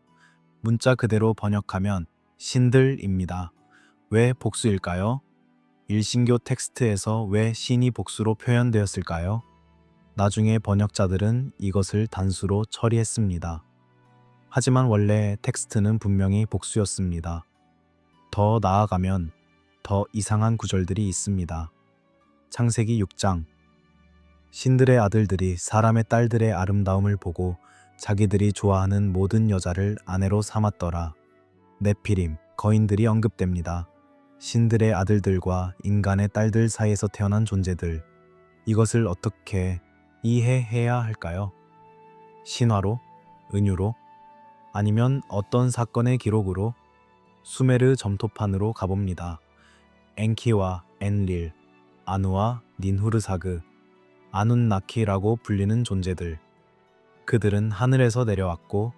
문자 그대로 번역하면 신들입니다. 왜 복수일까요? 일신교 텍스트에서 왜 신이 복수로 표현되었을까요? 나중에 번역자들은 이것을 단수로 처리했습니다. 하지만 원래 텍스트는 분명히 복수였습니다. 더 나아가면 더 이상한 구절들이 있습니다. 창세기 6장. 신들의 아들들이 사람의 딸들의 아름다움을 보고 자기들이 좋아하는 모든 여자를 아내로 삼았더라. 네피림, 거인들이 언급됩니다. 신들의 아들들과 인간의 딸들 사이에서 태어난 존재들. 이것을 어떻게 이해해야 할까요? 신화로? 은유로? 아니면 어떤 사건의 기록으로? 수메르 점토판으로 가봅니다. 엔키와 엔릴, 아누와 닌후르사그, 아눈나키라고 불리는 존재들. 그들은 하늘에서 내려왔고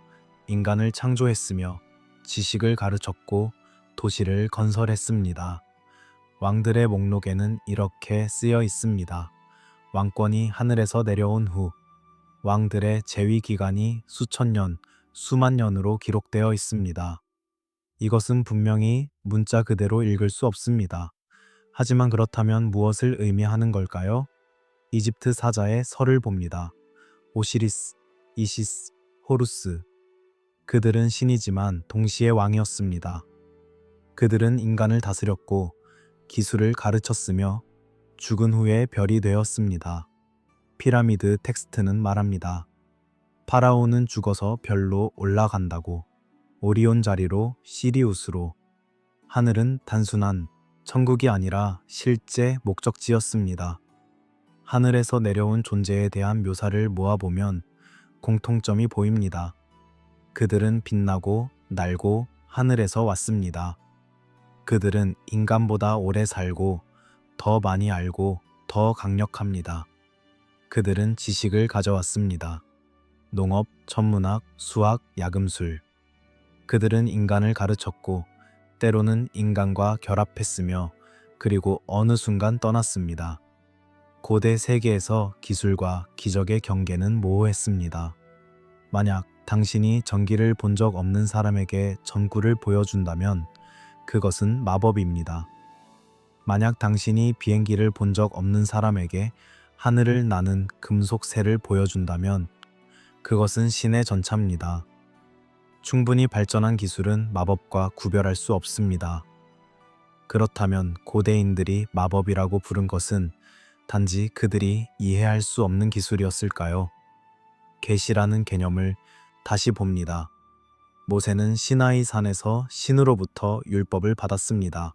인간을 창조했으며 지식을 가르쳤고 도시를 건설했습니다. 왕들의 목록에는 이렇게 쓰여 있습니다. 왕권이 하늘에서 내려온 후 왕들의 재위 기간이 수천 년, 수만 년으로 기록되어 있습니다. 이것은 분명히 문자 그대로 읽을 수 없습니다. 하지만 그렇다면 무엇을 의미하는 걸까요? 이집트 사자의 설을 봅니다. 오시리스, 이시스, 호루스. 그들은 신이지만 동시에 왕이었습니다. 그들은 인간을 다스렸고 기술을 가르쳤으며 죽은 후에 별이 되었습니다. 피라미드 텍스트는 말합니다. 파라오는 죽어서 별로 올라간다고. 오리온 자리로 시리우스로. 하늘은 단순한 천국이 아니라 실제 목적지였습니다. 하늘에서 내려온 존재에 대한 묘사를 모아보면 공통점이 보입니다. 그들은 빛나고 날고 하늘에서 왔습니다. 그들은 인간보다 오래 살고 더 많이 알고 더 강력합니다. 그들은 지식을 가져왔습니다. 농업, 천문학, 수학, 야금술. 그들은 인간을 가르쳤고 때로는 인간과 결합했으며 그리고 어느 순간 떠났습니다. 고대 세계에서 기술과 기적의 경계는 모호했습니다. 만약 당신이 전기를 본 적 없는 사람에게 전구를 보여준다면 그것은 마법입니다. 만약 당신이 비행기를 본 적 없는 사람에게 하늘을 나는 금속 새를 보여준다면 그것은 신의 전차입니다. 충분히 발전한 기술은 마법과 구별할 수 없습니다. 그렇다면 고대인들이 마법이라고 부른 것은 단지 그들이 이해할 수 없는 기술이었을까요? 계시라는 개념을 다시 봅니다. 모세는 시나이 산에서 신으로부터 율법을 받았습니다.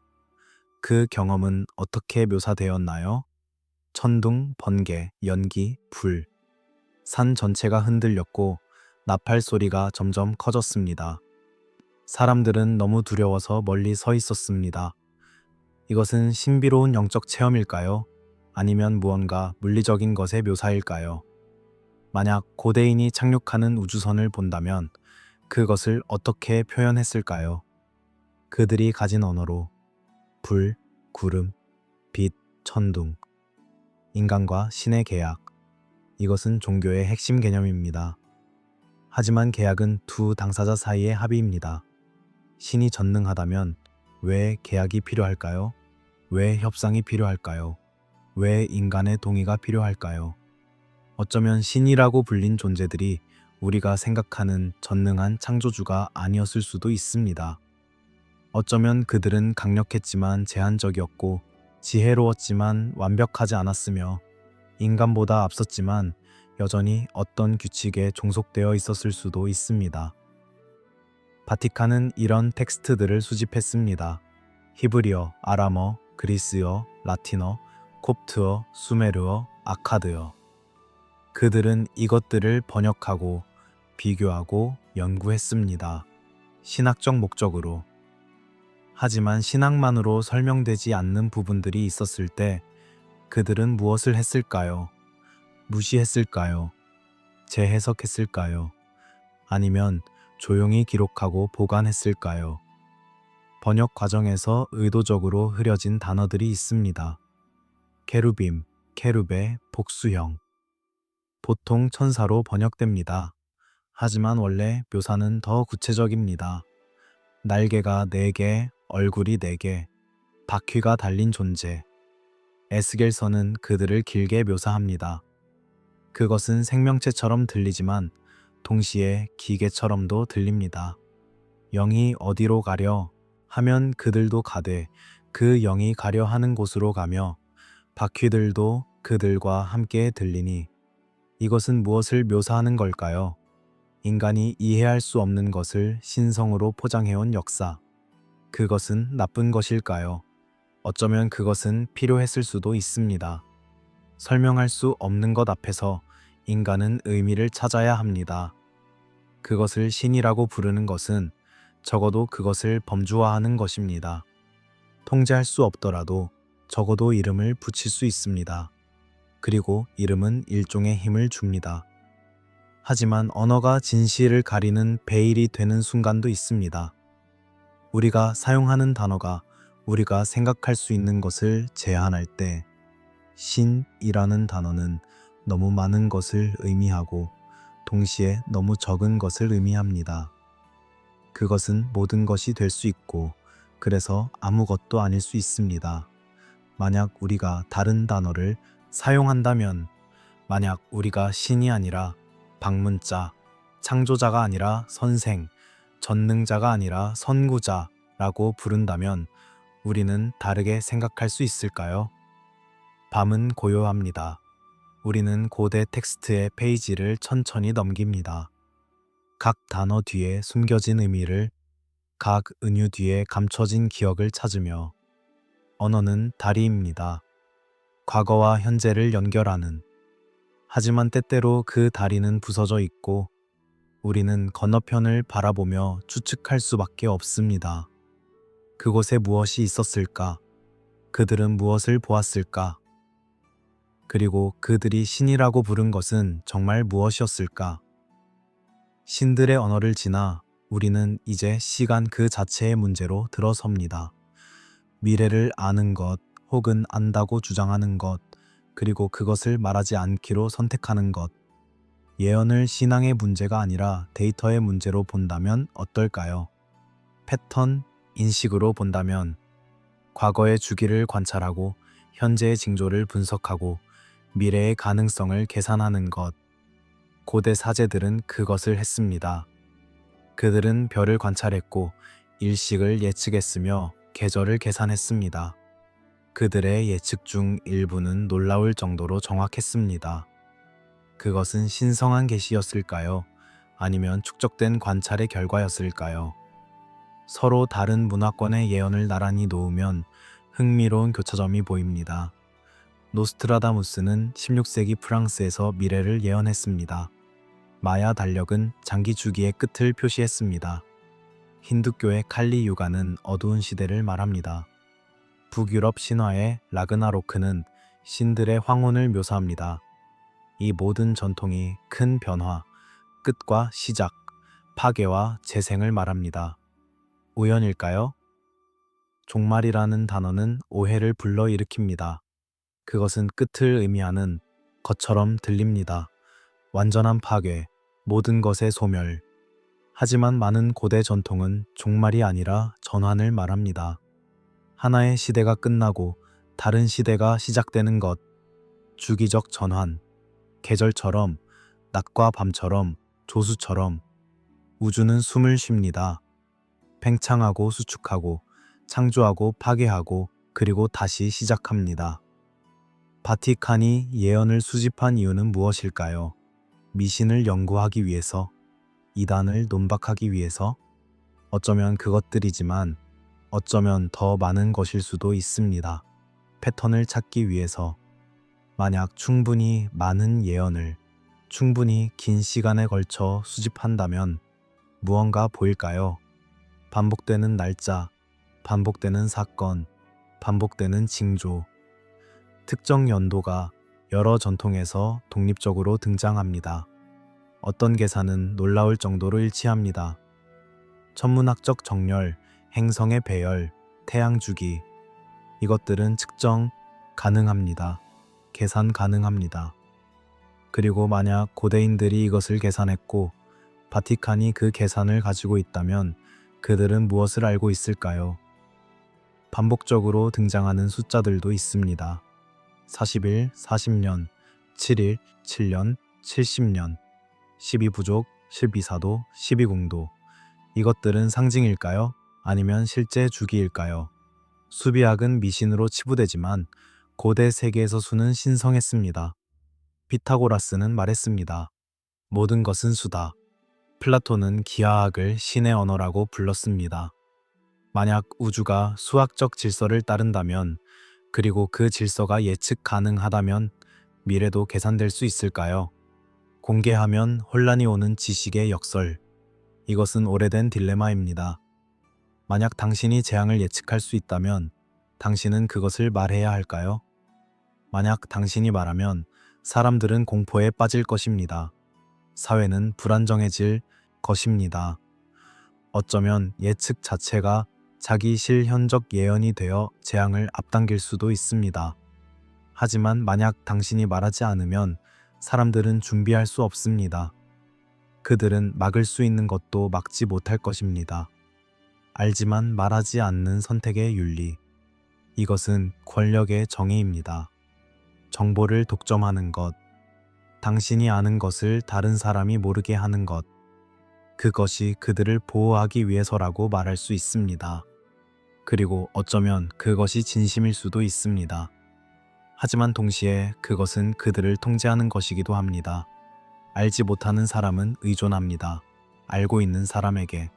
그 경험은 어떻게 묘사되었나요? 천둥, 번개, 연기, 불. 산 전체가 흔들렸고 나팔 소리가 점점 커졌습니다. 사람들은 너무 두려워서 멀리 서 있었습니다. 이것은 신비로운 영적 체험일까요? 아니면 무언가 물리적인 것의 묘사일까요? 만약 고대인이 착륙하는 우주선을 본다면 그것을 어떻게 표현했을까요? 그들이 가진 언어로 불, 구름, 빛, 천둥, 인간과 신의 계약. 이것은 종교의 핵심 개념입니다. 하지만 계약은 두 당사자 사이의 합의입니다. 신이 전능하다면 왜 계약이 필요할까요? 왜 협상이 필요할까요? 왜 인간의 동의가 필요할까요? 어쩌면 신이라고 불린 존재들이 우리가 생각하는 전능한 창조주가 아니었을 수도 있습니다. 어쩌면 그들은 강력했지만 제한적이었고 지혜로웠지만 완벽하지 않았으며 인간보다 앞섰지만 여전히 어떤 규칙에 종속되어 있었을 수도 있습니다. 바티칸은 이런 텍스트들을 수집했습니다. 히브리어, 아람어, 그리스어, 라틴어, 콥트어, 수메르어, 아카드어. 그들은 이것들을 번역하고 비교하고 연구했습니다. 신학적 목적으로. 하지만 신학만으로 설명되지 않는 부분들이 있었을 때 그들은 무엇을 했을까요? 무시했을까요? 재해석했을까요? 아니면 조용히 기록하고 보관했을까요? 번역 과정에서 의도적으로 흐려진 단어들이 있습니다. 케루빔, 케룹의 복수형. 보통 천사로 번역됩니다. 하지만 원래 묘사는 더 구체적입니다. 날개가 4개, 얼굴이 4개, 바퀴가 달린 존재. 에스겔서는 그들을 길게 묘사합니다. 그것은 생명체처럼 들리지만 동시에 기계처럼도 들립니다. 영이 어디로 가려 하면 그들도 가되 그 영이 가려 하는 곳으로 가며 바퀴들도 그들과 함께 들리니 이것은 무엇을 묘사하는 걸까요? 인간이 이해할 수 없는 것을 신성으로 포장해온 역사. 그것은 나쁜 것일까요? 어쩌면 그것은 필요했을 수도 있습니다. 설명할 수 없는 것 앞에서 인간은 의미를 찾아야 합니다. 그것을 신이라고 부르는 것은 적어도 그것을 범주화하는 것입니다. 통제할 수 없더라도 적어도 이름을 붙일 수 있습니다. 그리고 이름은 일종의 힘을 줍니다. 하지만 언어가 진실을 가리는 베일이 되는 순간도 있습니다. 우리가 사용하는 단어가 우리가 생각할 수 있는 것을 제한할 때 신이라는 단어는 너무 많은 것을 의미하고 동시에 너무 적은 것을 의미합니다. 그것은 모든 것이 될 수 있고 그래서 아무것도 아닐 수 있습니다. 만약 우리가 다른 단어를 사용한다면, 만약 우리가 신이 아니라 방문자, 창조자가 아니라 선생, 전능자가 아니라 선구자라고 부른다면 우리는 다르게 생각할 수 있을까요? 밤은 고요합니다. 우리는 고대 텍스트의 페이지를 천천히 넘깁니다. 각 단어 뒤에 숨겨진 의미를, 각 은유 뒤에 감춰진 기억을 찾으며 언어는 다리입니다. 과거와 현재를 연결하는. 하지만 때때로 그 다리는 부서져 있고 우리는 건너편을 바라보며 추측할 수밖에 없습니다. 그곳에 무엇이 있었을까? 그들은 무엇을 보았을까? 그리고 그들이 신이라고 부른 것은 정말 무엇이었을까? 신들의 언어를 지나 우리는 이제 시간 그 자체의 문제로 들어섭니다. 미래를 아는 것, 혹은 안다고 주장하는 것, 그리고 그것을 말하지 않기로 선택하는 것. 예언을 신앙의 문제가 아니라 데이터의 문제로 본다면 어떨까요? 패턴, 인식으로 본다면 과거의 주기를 관찰하고 현재의 징조를 분석하고 미래의 가능성을 계산하는 것. 고대 사제들은 그것을 했습니다. 그들은 별을 관찰했고 일식을 예측했으며 계절을 계산했습니다. 그들의 예측 중 일부는 놀라울 정도로 정확했습니다. 그것은 신성한 계시였을까요? 아니면 축적된 관찰의 결과였을까요? 서로 다른 문화권의 예언을 나란히 놓으면 흥미로운 교차점이 보입니다. 노스트라다무스는 16세기 프랑스에서 미래를 예언했습니다. 마야 달력은 장기 주기의 끝을 표시했습니다. 힌두교의 칼리 유가는 어두운 시대를 말합니다. 북유럽 신화의 라그나로크는 신들의 황혼을 묘사합니다. 이 모든 전통이 큰 변화, 끝과 시작, 파괴와 재생을 말합니다. 우연일까요? 종말이라는 단어는 오해를 불러일으킵니다. 그것은 끝을 의미하는 것처럼 들립니다. 완전한 파괴, 모든 것의 소멸. 하지만 많은 고대 전통은 종말이 아니라 전환을 말합니다. 하나의 시대가 끝나고 다른 시대가 시작되는 것, 주기적 전환, 계절처럼, 낮과 밤처럼, 조수처럼. 우주는 숨을 쉽니다. 팽창하고 수축하고, 창조하고 파괴하고, 그리고 다시 시작합니다. 바티칸이 예언을 수집한 이유는 무엇일까요? 미신을 연구하기 위해서, 이단을 논박하기 위해서, 어쩌면 그것들이지만 어쩌면 더 많은 것일 수도 있습니다. 패턴을 찾기 위해서. 만약 충분히 많은 예언을 충분히 긴 시간에 걸쳐 수집한다면 무언가 보일까요? 반복되는 날짜, 반복되는 사건, 반복되는 징조. 특정 연도가 여러 전통에서 독립적으로 등장합니다. 어떤 계산은 놀라울 정도로 일치합니다. 천문학적 정렬, 행성의 배열, 태양 주기. 이것들은 측정 가능합니다. 계산 가능합니다. 그리고 만약 고대인들이 이것을 계산했고 바티칸이 그 계산을 가지고 있다면 그들은 무엇을 알고 있을까요? 반복적으로 등장하는 숫자들도 있습니다. 40일, 40년, 7일, 7년, 70년, 12부족, 12사도, 12궁도. 이것들은 상징일까요? 아니면 실제 주기일까요? 수비학은 미신으로 치부되지만 고대 세계에서 수는 신성했습니다. 피타고라스는 말했습니다. 모든 것은 수다. 플라톤은 기하학을 신의 언어라고 불렀습니다. 만약 우주가 수학적 질서를 따른다면, 그리고 그 질서가 예측 가능하다면 미래도 계산될 수 있을까요? 공개하면 혼란이 오는 지식의 역설. 이것은 오래된 딜레마입니다. 만약 당신이 재앙을 예측할 수 있다면 당신은 그것을 말해야 할까요? 만약 당신이 말하면 사람들은 공포에 빠질 것입니다. 사회는 불안정해질 것입니다. 어쩌면 예측 자체가 자기 실현적 예언이 되어 재앙을 앞당길 수도 있습니다. 하지만 만약 당신이 말하지 않으면 사람들은 준비할 수 없습니다. 그들은 막을 수 있는 것도 막지 못할 것입니다. 알지만 말하지 않는 선택의 윤리. 이것은 권력의 정의입니다. 정보를 독점하는 것, 당신이 아는 것을 다른 사람이 모르게 하는 것, 그것이 그들을 보호하기 위해서라고 말할 수 있습니다. 그리고 어쩌면 그것이 진심일 수도 있습니다. 하지만 동시에 그것은 그들을 통제하는 것이기도 합니다. 알지 못하는 사람은 의존합니다. 알고 있는 사람에게.